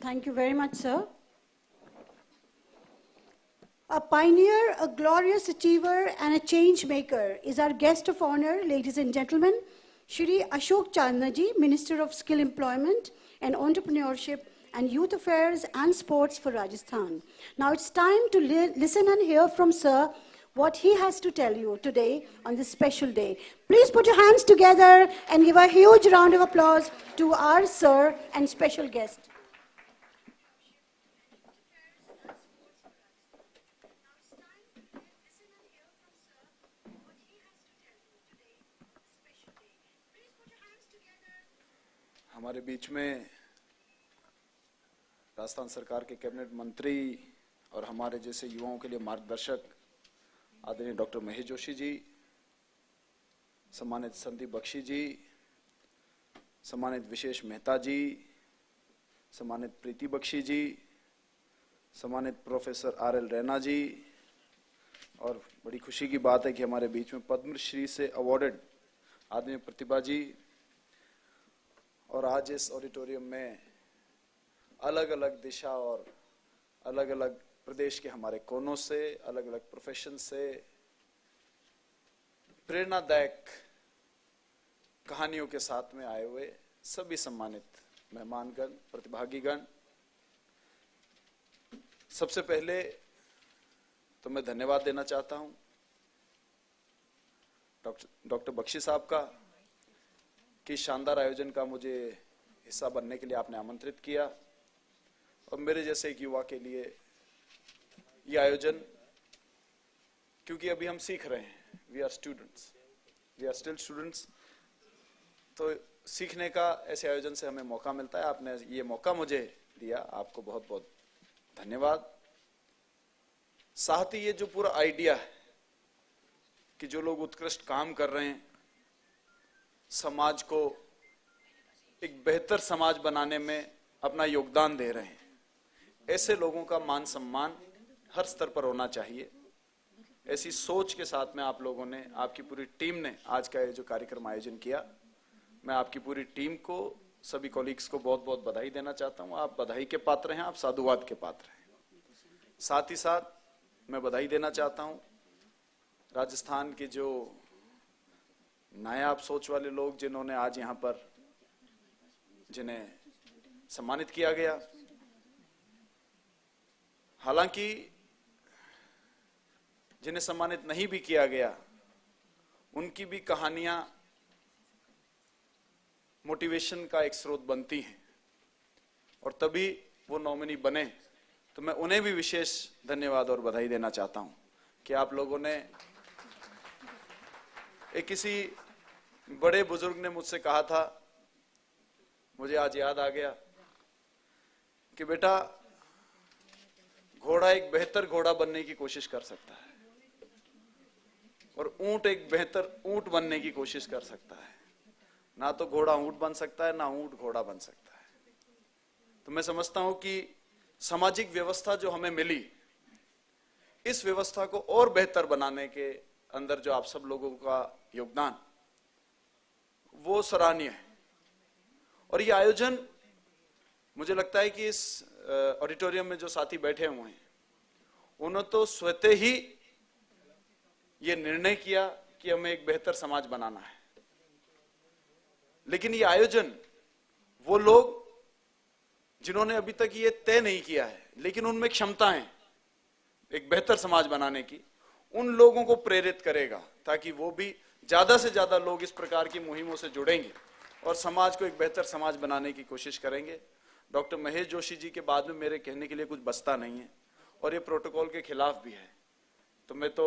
Thank you very much, sir. A pioneer, a glorious achiever, and a change maker is our guest of honor, ladies and gentlemen, Shri Ashok Chandna ji, Minister of Skill Employment and Entrepreneurship and Youth Affairs and Sports for Rajasthan. Now it's time to listen and hear from Sir what he has to tell you today on this special day. Please put your hands together and give a huge round of applause to our Sir and special guest. हमारे बीच में राजस्थान सरकार के cabinet मंत्री और हमारे जैसे युवाओं के लिए मार्गदर्शक आदरणीय डॉक्टर महेश जोशी जी, सम्मानित संदीप बख्शी जी, सम्मानित विशेष मेहता जी, सम्मानित प्रीति बख्शी जी, सम्मानित प्रोफेसर RL रैना जी, और बड़ी खुशी की बात है कि हमारे बीच में पद्मश्री से अवॉर्डेड आदरणीय प्रतिभा जी, और आज इस ऑडिटोरियम में अलग अलग दिशा और अलग अलग प्रदेश के हमारे कोनों से, अलग अलग प्रोफेशन से प्रेरणादायक कहानियों के साथ में आए हुए सभी सम्मानित मेहमानगण, प्रतिभागीगण, सबसे पहले तो मैं धन्यवाद देना चाहता हूं डॉक्टर बख्शी साहब का कि शानदार आयोजन का मुझे हिस्सा बनने के लिए आपने आमंत्रित किया, और मेरे जैसे एक युवा के लिए ये आयोजन, क्योंकि अभी हम सीख रहे हैं, वी आर स्टिल स्टूडेंट्स, तो सीखने का ऐसे आयोजन से हमें मौका मिलता है। आपने ये मौका मुझे दिया, आपको बहुत बहुत धन्यवाद। साथ ही ये जो पूरा आइडिया है कि जो लोग उत्कृष्ट काम कर रहे हैं, समाज को एक बेहतर समाज बनाने में अपना योगदान दे रहे हैं, ऐसे लोगों का मान सम्मान हर स्तर पर होना चाहिए। ऐसी सोच के साथ में आप लोगों ने, आपकी पूरी टीम ने आज का ये जो कार्यक्रम आयोजन किया, मैं आपकी पूरी टीम को, सभी कॉलीग्स को बहुत बहुत बधाई देना चाहता हूं। आप बधाई के पात्र हैं, आप साधुवाद के पात्र हैं। साथ ही साथ मैं बधाई देना चाहता हूं राजस्थान के जो नायाब सोच वाले लोग, जिन्होंने आज यहां पर, जिन्हें सम्मानित किया गया। हालांकि जिन्हें सम्मानित नहीं भी किया गया, उनकी भी कहानियां मोटिवेशन का एक स्रोत बनती हैं, और तभी वो नॉमिनी बने। तो मैं उन्हें भी विशेष धन्यवाद और बधाई देना चाहता हूं कि आप लोगों ने, एक किसी बड़े बुजुर्ग ने मुझसे कहा था, मुझे आज याद आ गया, कि बेटा घोड़ा एक बेहतर घोड़ा बनने की कोशिश कर सकता है, और ऊंट एक बेहतर ऊंट बनने की कोशिश कर सकता है। ना तो घोड़ा ऊंट बन सकता है, ना ऊंट घोड़ा बन सकता है। तो मैं समझता हूं कि सामाजिक व्यवस्था जो हमें मिली, इस व्यवस्था को और बेहतर बनाने के अंदर जो आप सब लोगों का योगदान, वो सराहनीय है। और ये आयोजन, मुझे लगता है कि इस ऑडिटोरियम में जो साथी बैठे हुए हैं, उन्होंने तो स्वतः ही ये निर्णय किया कि हमें एक बेहतर समाज बनाना है। लेकिन ये आयोजन, वो लोग जिन्होंने अभी तक ये तय नहीं किया है, लेकिन उनमें क्षमता है एक बेहतर समाज बनाने की, उन लोगों को प्रेरित करेगा, ताकि वो भी ज्यादा से ज्यादा लोग इस प्रकार की मुहिमों से जुड़ेंगे और समाज को एक बेहतर समाज बनाने की कोशिश करेंगे। डॉक्टर महेश जोशी जी के बाद में मेरे कहने के लिए कुछ बचता नहीं है, और ये प्रोटोकॉल के खिलाफ भी है। तो मैं तो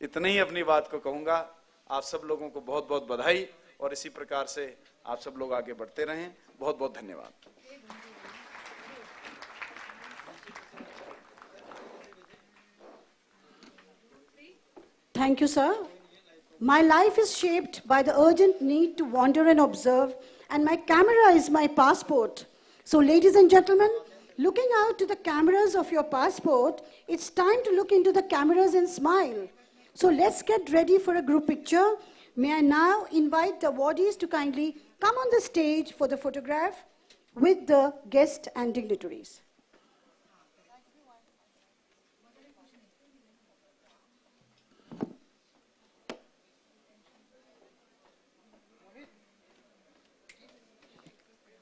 इतने ही अपनी बात को कहूंगा। आप सब लोगों को बहुत बहुत बधाई, और इसी प्रकार से आप सब लोग आगे बढ़ते रहें। बहुत बहुत धन्यवाद। Thank you, sir. My life is shaped by the urgent need to wander and observe, and my camera is my passport. So, ladies and gentlemen, looking out to the cameras of your passport, it's time to look into the cameras and smile. So, let's get ready for a group picture. May I now invite the awardees to kindly come on the stage for the photograph with the guests and dignitaries.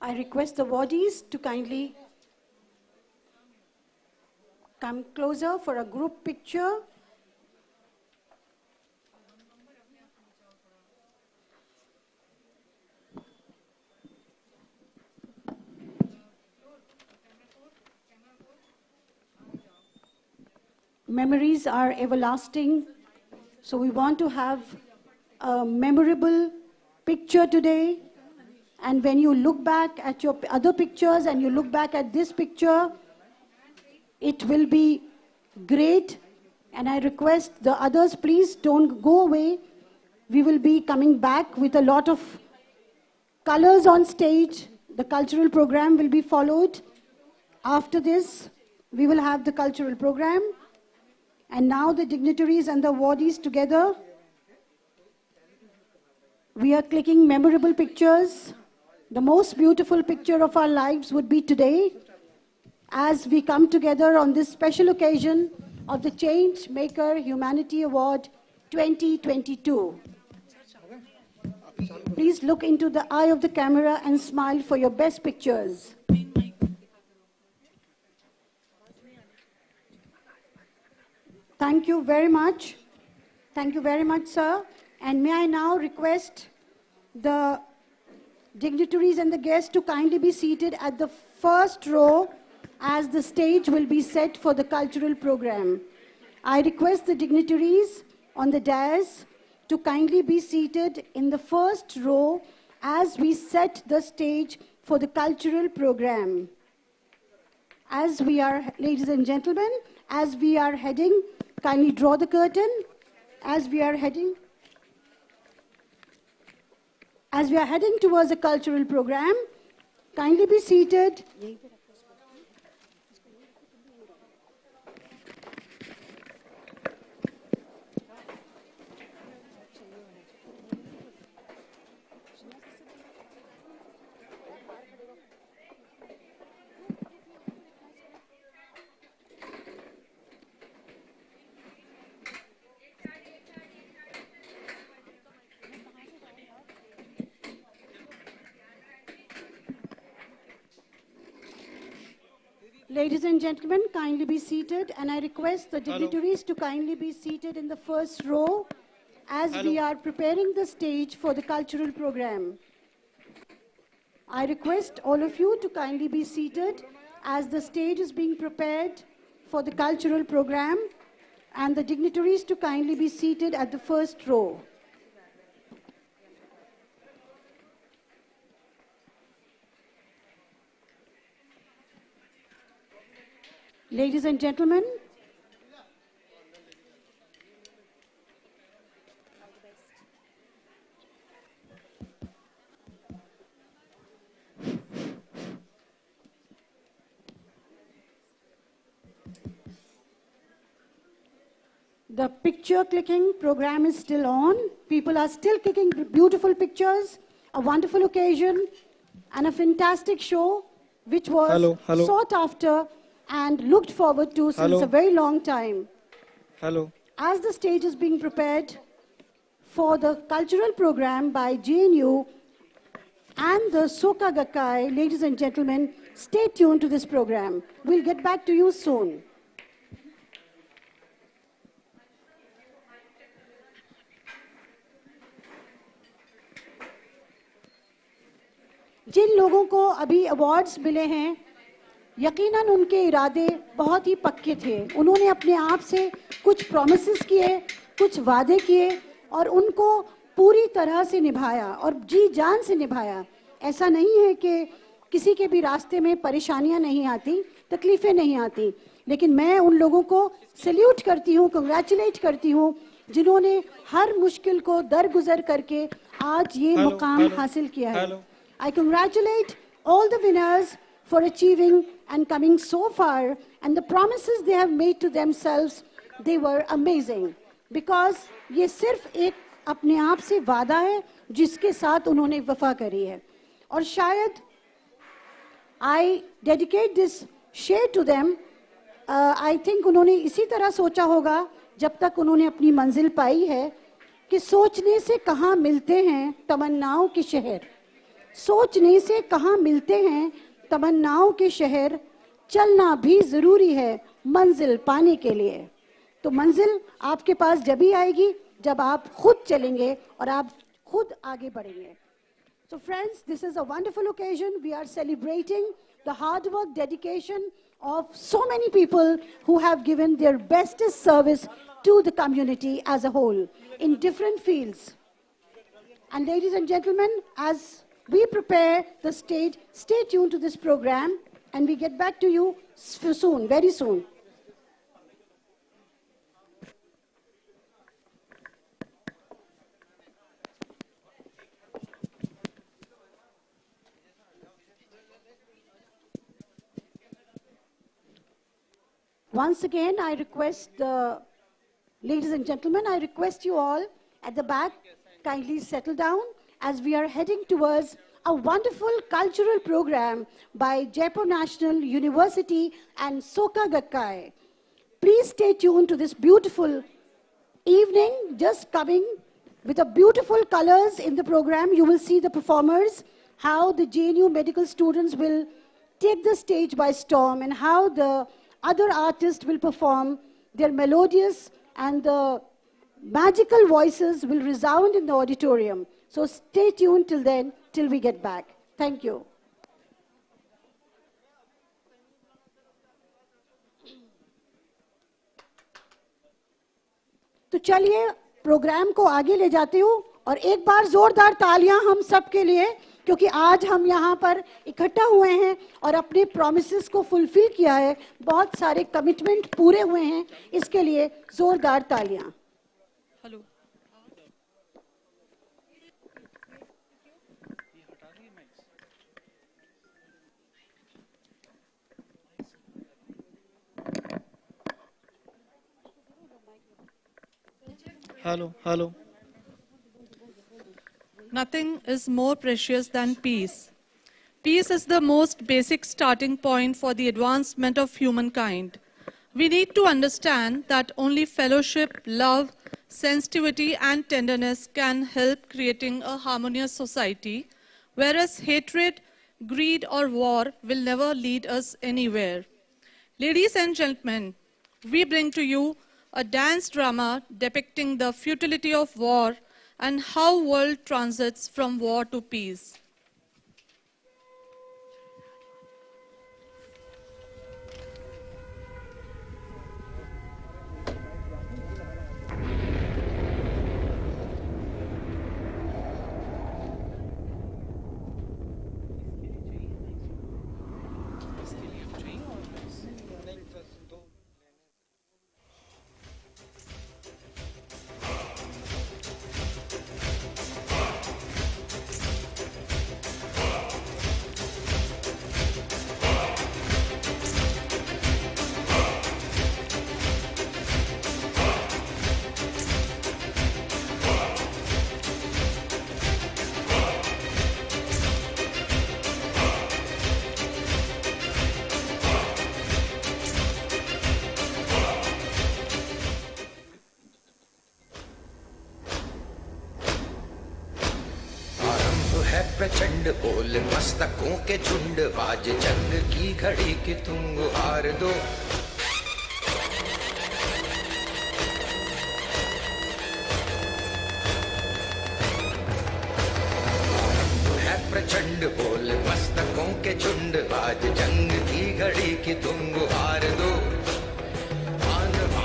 I request the awardees to kindly come closer for a group picture. Memories are everlasting, so we want to have a memorable picture today. And when you look back at your other pictures and you look back at this picture, it will be great. And I request the others, please don't go away. We will be coming back with a lot of colors on stage. The cultural program will be followed. After this, we will have the cultural program. And now the dignitaries and the awardees together, we are clicking memorable pictures. The most beautiful picture of our lives would be today, as we come together on this special occasion of the Change Maker Humanity Award 2022. Please look into the eye of the camera and smile for your best pictures. Thank you very much. Thank you very much, sir. And may I now request the dignitaries and the guests to kindly be seated at the first row as the stage will be set for the cultural program. I request the dignitaries on the dais to kindly be seated in the first row as we set the stage for the cultural program. As we are, ladies and gentlemen, as we are heading, kindly draw the curtain. As we are heading towards a cultural program, kindly be seated. Ladies and gentlemen, kindly be seated, and I request the dignitaries to kindly be seated in the first row as we are preparing the stage for the cultural program. I request all of you to kindly be seated as the stage is being prepared for the cultural program, and the dignitaries to kindly be seated at the first row. Ladies and gentlemen, the picture clicking program is still on. People are still clicking beautiful pictures, a wonderful occasion, and a fantastic show which was sought after and looked forward to since a very long time. As the stage is being prepared for the cultural program by JNU and the Soka Gakkai, ladies and gentlemen, stay tuned to this program. We'll get back to you soon. जिन लोगों को अभी awards मिले हैं, यकीनन उनके इरादे बहुत ही पक्के थे. उन्होंने अपने आप से कुछ प्रॉमिसेस किए, कुछ वादे किए और उनको पूरी तरह से निभाया और जी जान से निभाया. ऐसा नहीं है कि किसी के भी रास्ते में परेशानियां नहीं आती, तकलीफें नहीं आती, लेकिन मैं उन लोगों को सैल्यूट करती हूं, कंग्रेचुलेट करती हूं जिन्होंने हर मुश्किल को दरगुजर करके आज ये मुकाम हासिल किया है. I congratulate all the winners for achieving and coming so far, and the promises they have made to themselves, they were amazing. Because ये सिर्फ एक अपने आप से वादा है जिसके साथ उन्होंने वफा करी है. और शायद I dedicate this share to them. I think उन्होंने इसी तरह सोचा होगा जब तक उन्होंने अपनी मंजिल पाई है कि सोचने से कहाँ मिलते हैं तमन्नाओं के शहर. सोचने से कहाँ मिलते हैं तमन्नाओं के शहर, चलना भी जरूरी है मंजिल पाने के लिए. तो मंजिल आपके पास जब ही आएगी जब आप खुद चलेंगे और आप खुद आगे बढ़ेंगे. So friends, this is a wonderful occasion. We are celebrating the hard work, dedication of so many people who have given their bestest service to the community as a whole in different fields. And ladies and gentlemen, as we prepare the stage, stay tuned to this program and we get back to you soon, very soon. Once again, I request the ladies and gentlemen, I request you all at the back, kindly settle down as we are heading towards a wonderful cultural program by Jaipur National University and Soka Gakkai. Please stay tuned to this beautiful evening, just coming with a beautiful colors in the program. You will see the performers, how the JNU medical students will take the stage by storm and how the other artists will perform their melodious and the magical voices will resound in the auditorium. So stay tuned till then. till we get back. Thank you. तो चलिए programme को आगे ले जाती हूँ और एक बार जोरदार तालियां हम सब के लिए, क्योंकि आज हम यहाँ पर इकट्ठा हुए हैं और अपने प्रॉमिसेस को फुलफिल किया है, बहुत सारे कमिटमेंट पूरे हुए हैं, इसके लिए जोरदार तालियां. Hello. Hello. Nothing is more precious than peace. Peace is the most basic starting point for the advancement of humankind. We need to understand that only fellowship, love, sensitivity and tenderness can help creating a harmonious society, whereas hatred, greed or war will never lead us anywhere. Ladies and gentlemen, we bring to you a dance drama depicting the futility of war and how world transits from war to peace. प्रचंड बोल मस्तकों के झुंड, बाज जंग की घड़ी कि तुम गुहार दो. है प्रचंड बोल मस्तकों के झुंड, बाज जंग की घड़ी कि तुम गुहार दो.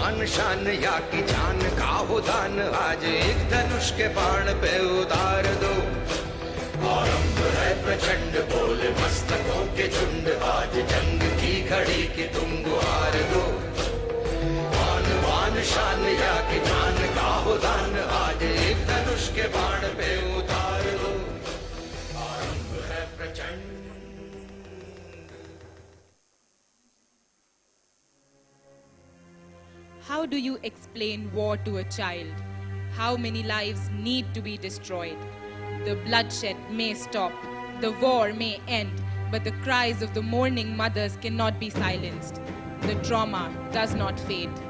आन शान या की जान का हो दान, आज एक धनुष के बाण पे उतार दो. आरंभ है प्रचंड बोल मस्तकों के झुंड, आज जंग की घड़ी कि तुम गुहार दो. आन शान या कि जान का हो दान, आज एक धनुष के बाण पे उतार दो. आरंभ है प्रचंड. How do you explain war to a child? How many lives need to be destroyed? The bloodshed may stop, the war may end, but the cries of the mourning mothers cannot be silenced. The trauma does not fade,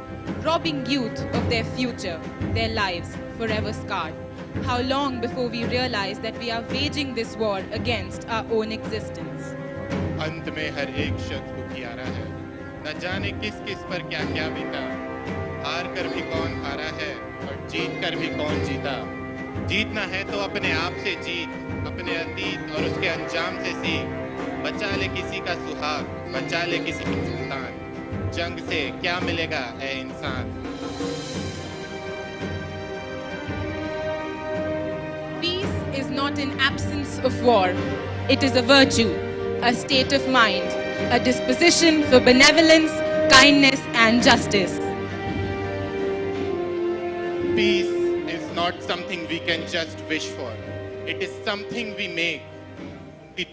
robbing youth of their future, their lives forever scarred. How long before we realize that we are waging this war against our own existence? अंत में हर एक शख्स दुखियारा है, न जाने किस किस पर क्या क्या बीता. हार कर भी कौन हारा है और जीत कर भी कौन जीता. जीतना है तो अपने आप से जीत, अपने अतीत और उसके अंजाम से सीख. बचा ले किसी का सुहाग, बचा ले किसी की सुल्तान. जंग से क्या मिलेगा है इंसान. Peace is not an absence of war. It is a virtue, a state of mind, a disposition for benevolence, kindness and justice. Peace is not something we can just wish for. It is something we make. It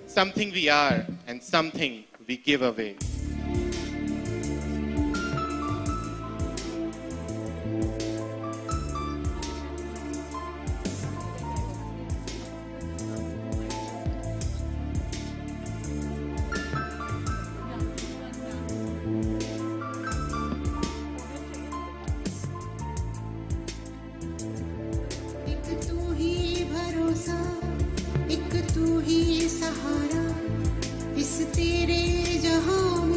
something we are and something we give away. सहारा इस तेरे जहां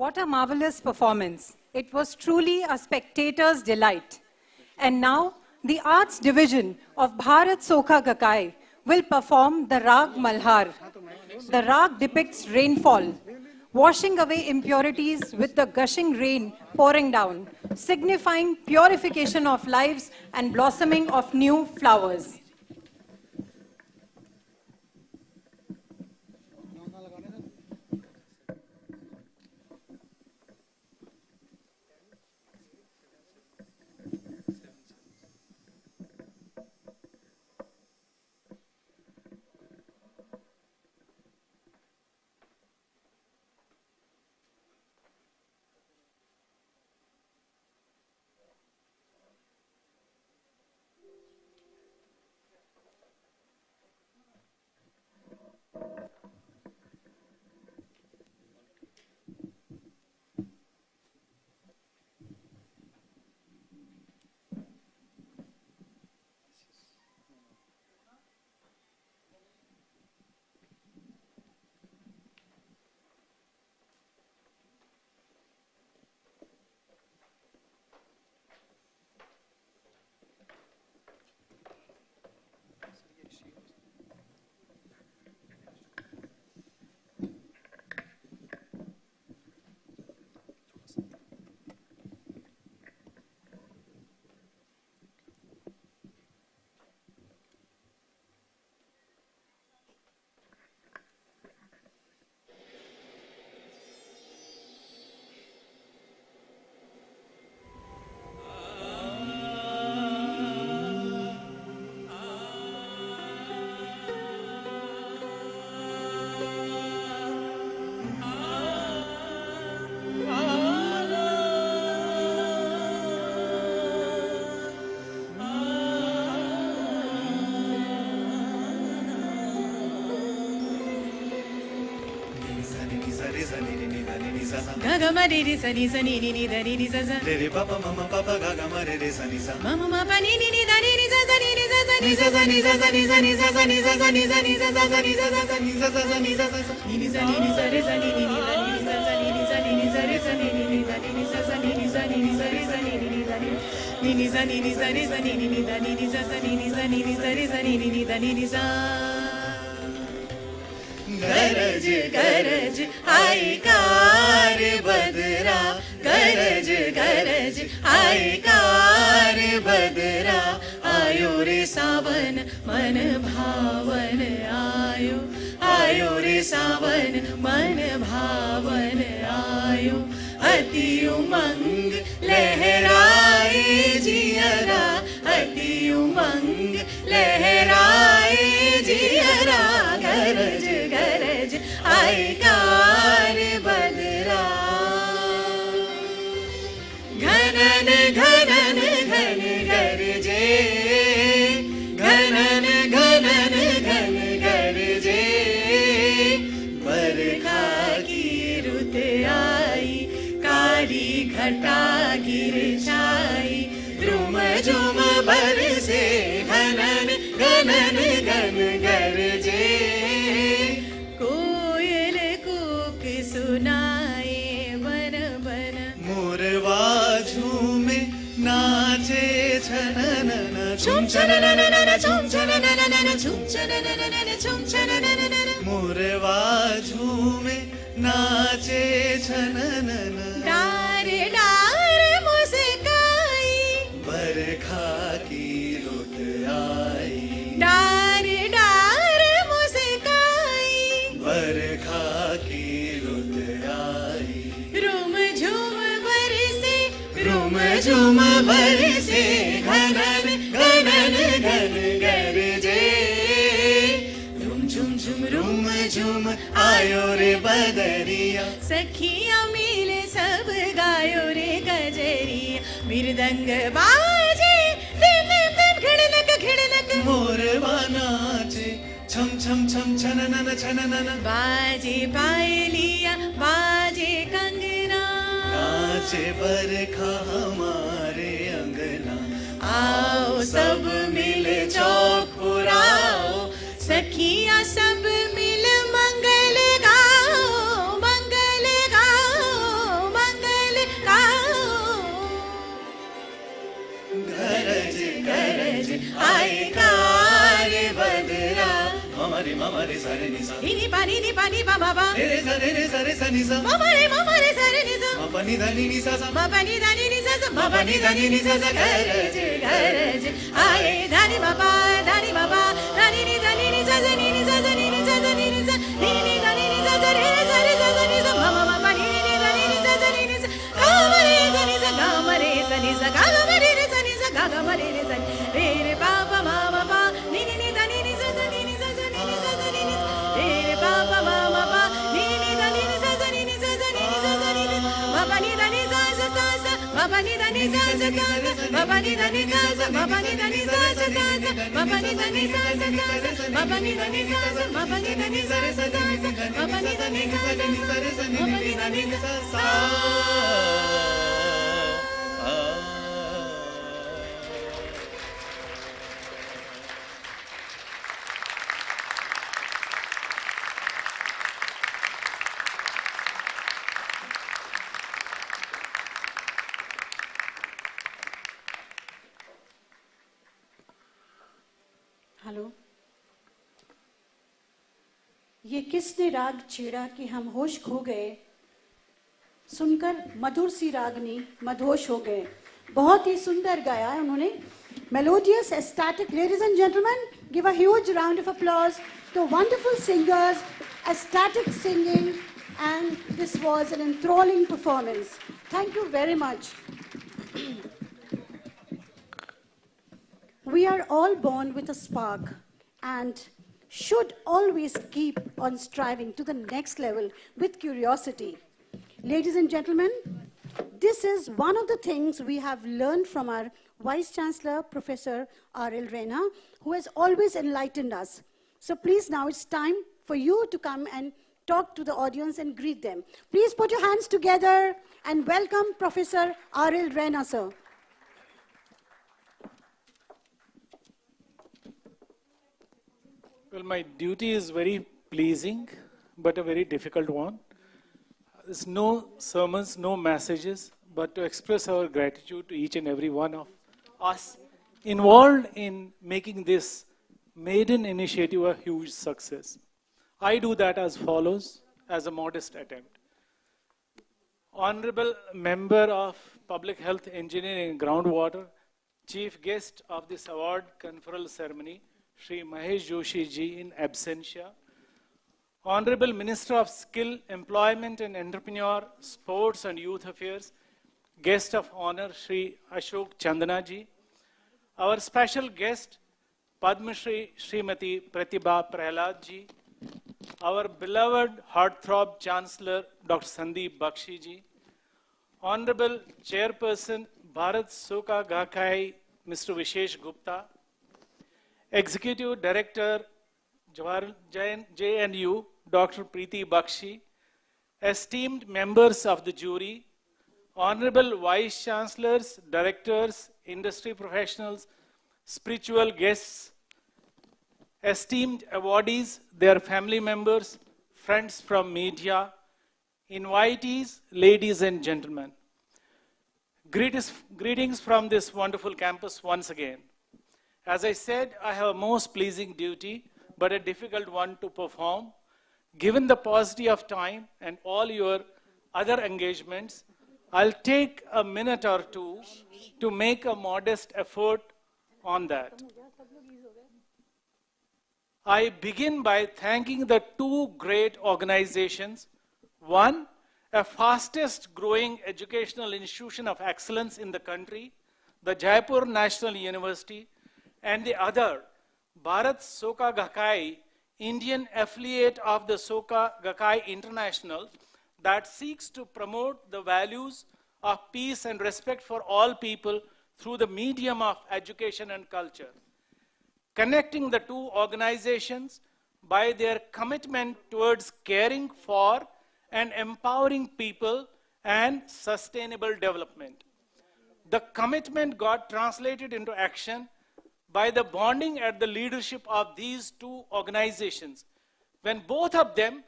What a marvelous performance. It was truly a spectator's delight. And now, the Arts Division of Bharat Soka Gakkai will perform the Rag Malhar. The Rag depicts rainfall, washing away impurities with the gushing rain pouring down, signifying purification of lives and blossoming of new flowers. Gaga ma re re sa ni ni da ni sa sa. Re re papa mama papa gaga ma re re sa ni sa. Mama ma pa ni da ni sa sa ni sa sa ni sa sa ni sa sa ni sa ni sa sa ni sa sa ni sa ni sa sa sa ni sa sa ni sa sa ni sa sa ni sa ni sa re sa ni da ni sa sa ni sa ni sa re sa ni da ni sa sa ni sa re sa ni da ni sa ni sa re sa ni da ni sa sa ni sa re sa ni da ni sa. गरज गरज आई car बदरा गरज गरज आई car बदरा आयो रे सावन मन भावन आयो आयो रे सावन मन भावन आयो अति उमंग लहराए जियरा अति उमंग लहराए जियरा गरज गरज आई कार बदरा घनन घनन घन गरजे घनन घनन घन गरजे बरखा की रुत आई काली घटा गिर छाई द्रुम झुम बरसे घनन घनन घन गरजे कोयल कूक सुनाए बन बन मोरवा झूमे नाचे छननन झुम छननन झुम छननन झुम छननन झुम छननन मोरवा झूमे नाचे छननन डार डार मुस्काई बरखा की रुत आई डार डार मुस्काई बरखा की रुत आई रुम झुम बरसे घनन घनन घन गरजे रुम झुम आयो रे बदरिया सखिया मिले सब गायो रे गजरिया मृदंग बाजे दिन दिन खिड़नक मोरवा नाचे छम छम छम छननन छननन बाजे पायलिया बाजे कंगना नाचे बरखा हमारे अंगना आओ सब मिल चौक पुराओ सखिया सब मिल मंगल गाओ mama re sa re ni sa. Ni pa ma ba. Re re sa ni sa. Mama re sa re ni sa. Ma pa ni sa sa. Ma pa ni da ni sa sa. Ma pa ni da ni sa sa. Ga re je. Aye da ni ma ba da ni ma ba. Da ni ni sa sa ni sa sa ni sa sa ni sa. Ni da ni sa sa re sa sa ni sa. Ma ma pa ni da ni sa sa ni sa. Ga ma re sa ni sa. Ga ma re sa ni sa. Ga ma re sa ni sa. Ga ma re sa ni. Re re pa pa ma ma pa. Ni da ni sa sa ni sa sa ni sa sa ni sa. Re re pa pa ma ma pa. Ni da ni sa sa ni sa sa ni sa sa ni sa. Ma pa ni da ni sa sa sa sa. Ma pa ni da ni sa sa sa sa. Ma pa ni da ni sa sa. Ma pa ni da ni sa sa sa sa. Ma pa ni da ni sa sa sa sa. Ma pa ni da ni sa sa. Ma pa ni da ni sa sa sa sa. Ma pa ni da ni sa sa sa. Ma pa ni da ni sa sa. Hello, ये किसने राग छेड़ा कि हम होश खो गए, सुनकर मधुर सी रागनी मदहोश हो गए। बहुत ही सुंदर गाया है उन्होंने, melodious, ecstatic. Ladies and gentlemen, give a huge round of applause to wonderful singers, ecstatic singing, and this was an enthralling performance. Thank you very much. We are all born with a spark and should always keep on striving to the next level with curiosity. Ladies and gentlemen, this is one of the things we have learned from our Vice Chancellor, Professor R.L. Rena, who has always enlightened us. So please, now it's time for you to come and talk to the audience and greet them. Please put your hands together and welcome Professor R.L. Rena, sir. Well, my duty is very pleasing, but a very difficult one. There's no sermons, no messages, but to express our gratitude to each and every one of us involved in making this maiden initiative a huge success. I do that as follows, as a modest attempt. Honorable Member of Public Health Engineering and Groundwater, Chief Guest of this award conferral ceremony, Shri Mahesh Joshi ji in absentia. Honorable Minister of Skill, Employment and Entrepreneur, Sports and Youth Affairs, Guest of Honor, Shri Ashok Chandana ji. Our special guest, Padma Shri Srimati Pratibha Prahlad ji. Our beloved heartthrob Chancellor, Dr. Sandeep Bakshi ji. Honorable Chairperson, Bharat Soka Gakkai, Mr. Vishesh Gupta. Executive Director, JNU, Dr. Preeti Bakshi. Esteemed members of the jury, Honorable Vice Chancellors, Directors, Industry Professionals, spiritual guests, esteemed awardees, their family members, friends from media, invitees, ladies and gentlemen. Greetings from this wonderful campus once again. As I said, I have a most pleasing duty, but a difficult one to perform. Given the paucity of time and all your other engagements, I'll take a minute or two to make a modest effort on that. I begin by thanking the two great organizations. One, a fastest growing educational institution of excellence in the country, the Jaipur National University, and the other, Bharat Soka Gakkai, Indian affiliate of the Soka Gakkai International, that seeks to promote the values of peace and respect for all people through the medium of education and culture. Connecting the two organizations by their commitment towards caring for and empowering people and sustainable development. The commitment got translated into action by the bonding at the leadership of these two organizations, when both of them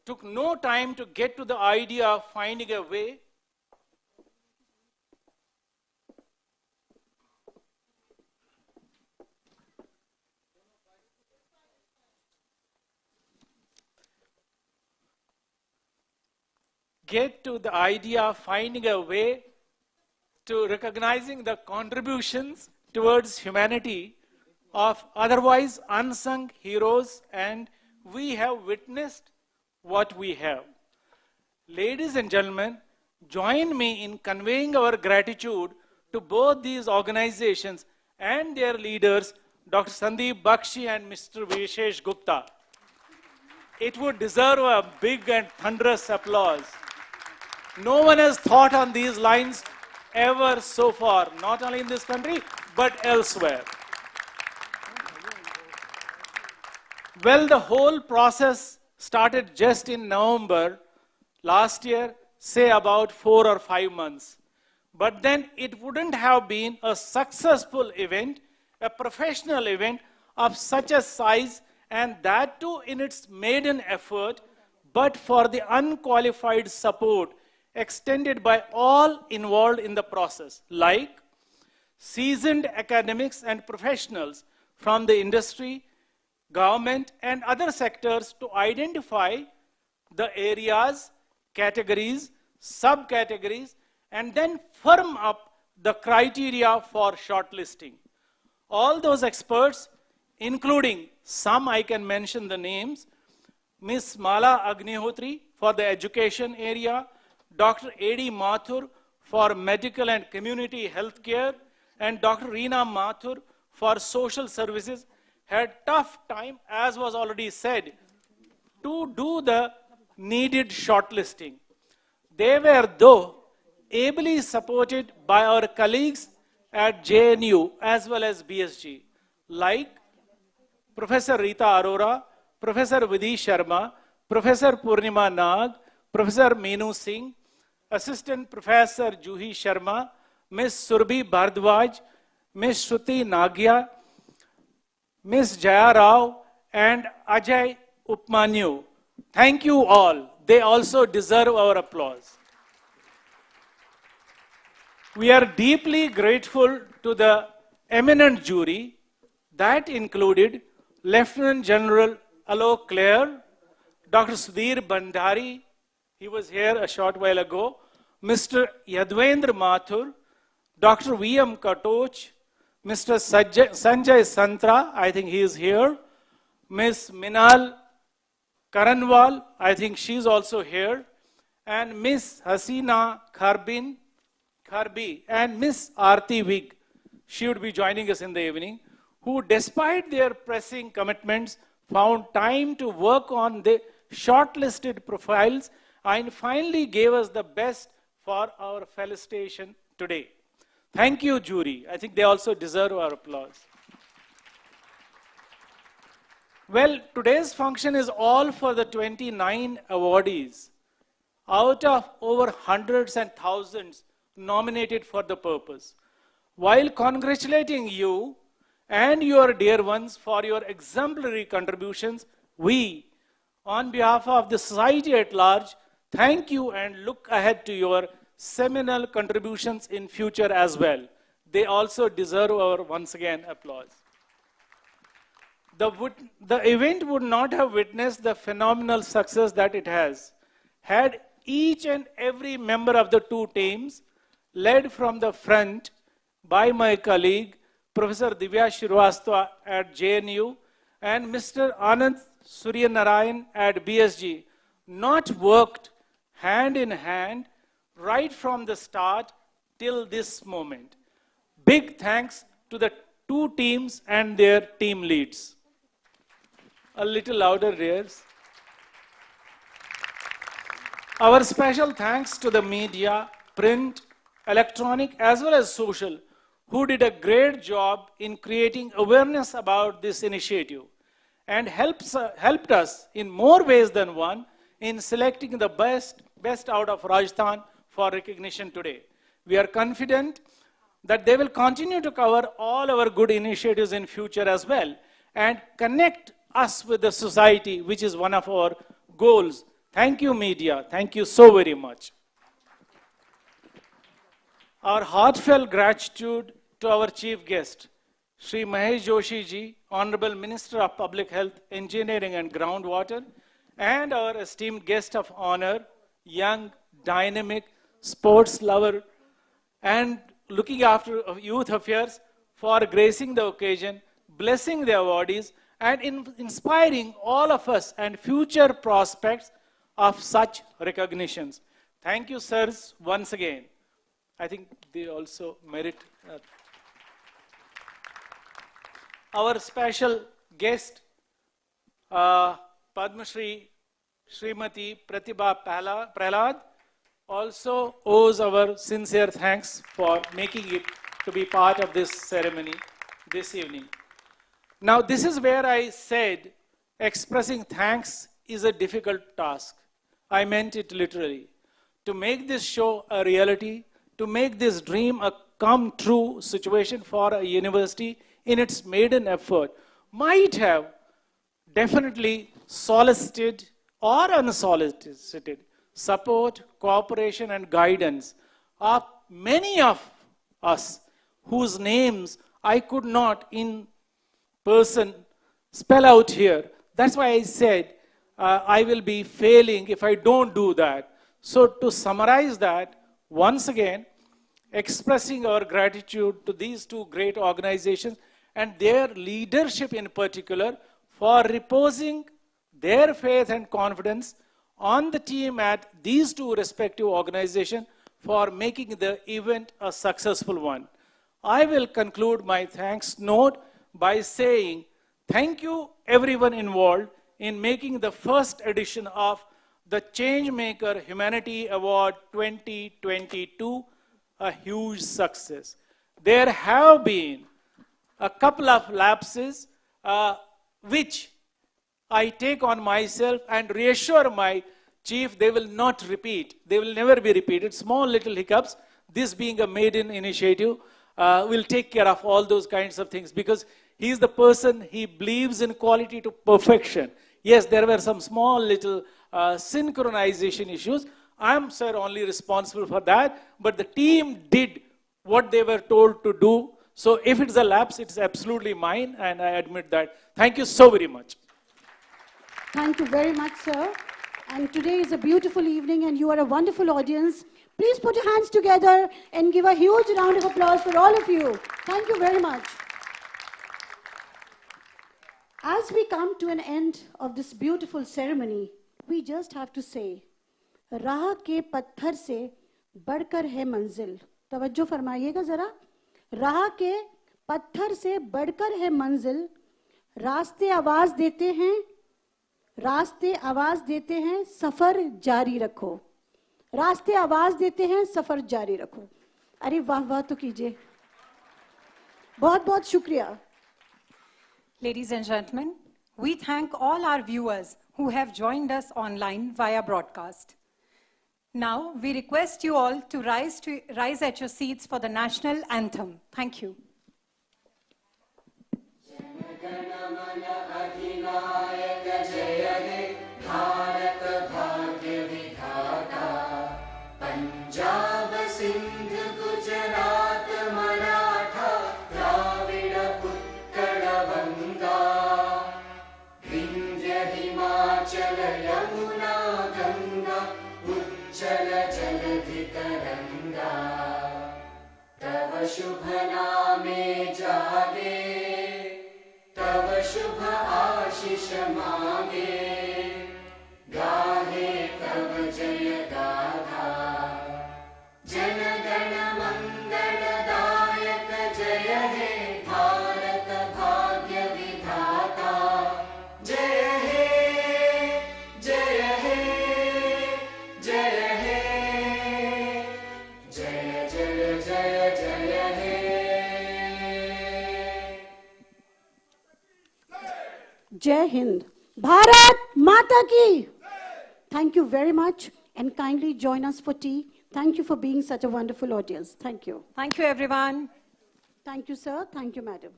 took no time to get to the idea of finding a way get to the idea of finding a way to recognizing the contributions towards humanity of otherwise unsung heroes, and we have witnessed what we have. Ladies and gentlemen, join me in conveying our gratitude to both these organizations and their leaders, Dr. Sandeep Bakshi and Mr. Vishesh Gupta. It would deserve a big and thunderous applause. No one has thought on these lines ever so far, not only in this country, but elsewhere. Well, the whole process started just in November last year, say about 4 or 5 months. But then it wouldn't have been a successful event, a professional event of such a size, and that too in its maiden effort, but for the unqualified support extended by all involved in the process, like seasoned academics and professionals from the industry, government, and other sectors to identify the areas, categories, subcategories, and then firm up the criteria for shortlisting. All those experts, including some I can mention the names, Ms. Mala Agnihotri for the education area, Dr. A.D. Mathur for medical and community health care, and Dr. Reena Mathur for social services, had tough time, as was already said, to do the needed shortlisting. They were, though, ably supported by our colleagues at JNU as well as BSG, like Professor Rita Arora, Professor Vidhi Sharma, Professor Purnima Nag, Professor Meenu Singh, Assistant Professor Juhi Sharma, Ms. Surbhi Bhardwaj, Ms. Shruti Nagya, Ms. Jaya Rao, and Ajay Upmanyu. Thank you all. They also deserve our applause. We are deeply grateful to the eminent jury that included Lieutenant General Alok Clare, Dr. Sudhir Bandari, he was here a short while ago, Mr. Yadvendra Mathur, Dr. V.M. Katoch, Mr. Sanjay Santra, I think he is here, Ms. Minal Karanwal, I think she's also here, and Ms. Hasina Kharbi, and Ms. Aarti Vig, she would be joining us in the evening, who despite their pressing commitments found time to work on the shortlisted profiles and finally gave us the best for our felicitation today. Thank you, jury. I think they also deserve our applause. Well, today's function is all for the 29 awardees out of over hundreds and thousands nominated for the purpose. While congratulating you and your dear ones for your exemplary contributions, we, on behalf of the society at large, thank you and look ahead to your seminal contributions in future as well. They also deserve our, once again, applause. The event would not have witnessed the phenomenal success that it has had each and every member of the two teams, led from the front by my colleague, Professor Divya Shrivastava at JNU and Mr. Anand Suryanarayan at BSG, not worked hand in hand right from the start till this moment. Big thanks to the two teams and their team leads. A little louder, Rears. Our special thanks to the media, print, electronic, as well as social, who did a great job in creating awareness about this initiative and helped us in more ways than one in selecting the best out of Rajasthan for recognition today. We are confident that they will continue to cover all our good initiatives in future as well and connect us with the society, which is one of our goals. Thank you, media. Thank you so very much. Our heartfelt gratitude to our chief guest, Sri Mahesh Joshi ji, Honorable Minister of Public Health, Engineering and Groundwater, and our esteemed guest of honor, young dynamic, sports lover, and looking after youth affairs for gracing the occasion, blessing the awardees, and inspiring all of us and future prospects of such recognitions. Thank you, sirs, once again. I think they also merit. Our special guest, Padma Shri Srimati Pratibha Prahlad, also owes our sincere thanks for making it to be part of this ceremony this evening. Now, this is where I said expressing thanks is a difficult task. I meant it literally. To make this show a reality, to make this dream a come true situation for a university in its maiden effort, might have definitely solicited or unsolicited support, cooperation, and guidance of many of us whose names I could not in person spell out here. That's why I said I will be failing if I don't do that. So to summarize that, once again, expressing our gratitude to these two great organizations and their leadership in particular for reposing their faith and confidence on the team at these two respective organizations for making the event a successful one. I will conclude my thanks note by saying thank you everyone involved in making the first edition of the Changemaker Humanity Award 2022 a huge success. There have been a couple of lapses which I take on myself and reassure my chief they will not repeat. They will never be repeated. Small little hiccups, this being a maiden initiative, will take care of all those kinds of things because he is the person, he believes in quality to perfection. Yes, there were some small little synchronization issues. I'm, sir, only responsible for that, but the team did what they were told to do. So if it's a lapse, it's absolutely mine, and I admit that. Thank you so very much. Thank you very much, sir. And today is a beautiful evening, and you are a wonderful audience. Please put your hands together and give a huge round of applause for all of you. Thank you very much. As we come to an end of this beautiful ceremony, we just have to say, राह के पत्थर से बढ़कर है मंजिल. तवज्जो फरमाइएगा जरा. राह के पत्थर से बढ़कर है मंजिल. रास्ते आवाज देते हैं, रास्ते आवाज देते हैं, सफर जारी रखो. रास्ते आवाज देते हैं, सफर जारी रखो. अरे वाह वाह तो कीजिए. बहुत बहुत शुक्रिया. Ladies and gentlemen, we thank all our viewers who have joined us online via broadcast. Now, we request you all to rise at your seats for the national anthem. Thank you. शुभ नामे जागे, तव शुभ आशीष मांगे, गाहे तव जय गाथा. जन गण मंगल दायक जय हे भारत भाग्य विधाता. जय हे, जय हे, जय हे, जय जय जय जय. Jai Hind. Bharat Mata Ki. Thank you very much and kindly join us for tea. Thank you for being such a wonderful audience. Thank you. Thank you, everyone. Thank you, sir. Thank you, madam.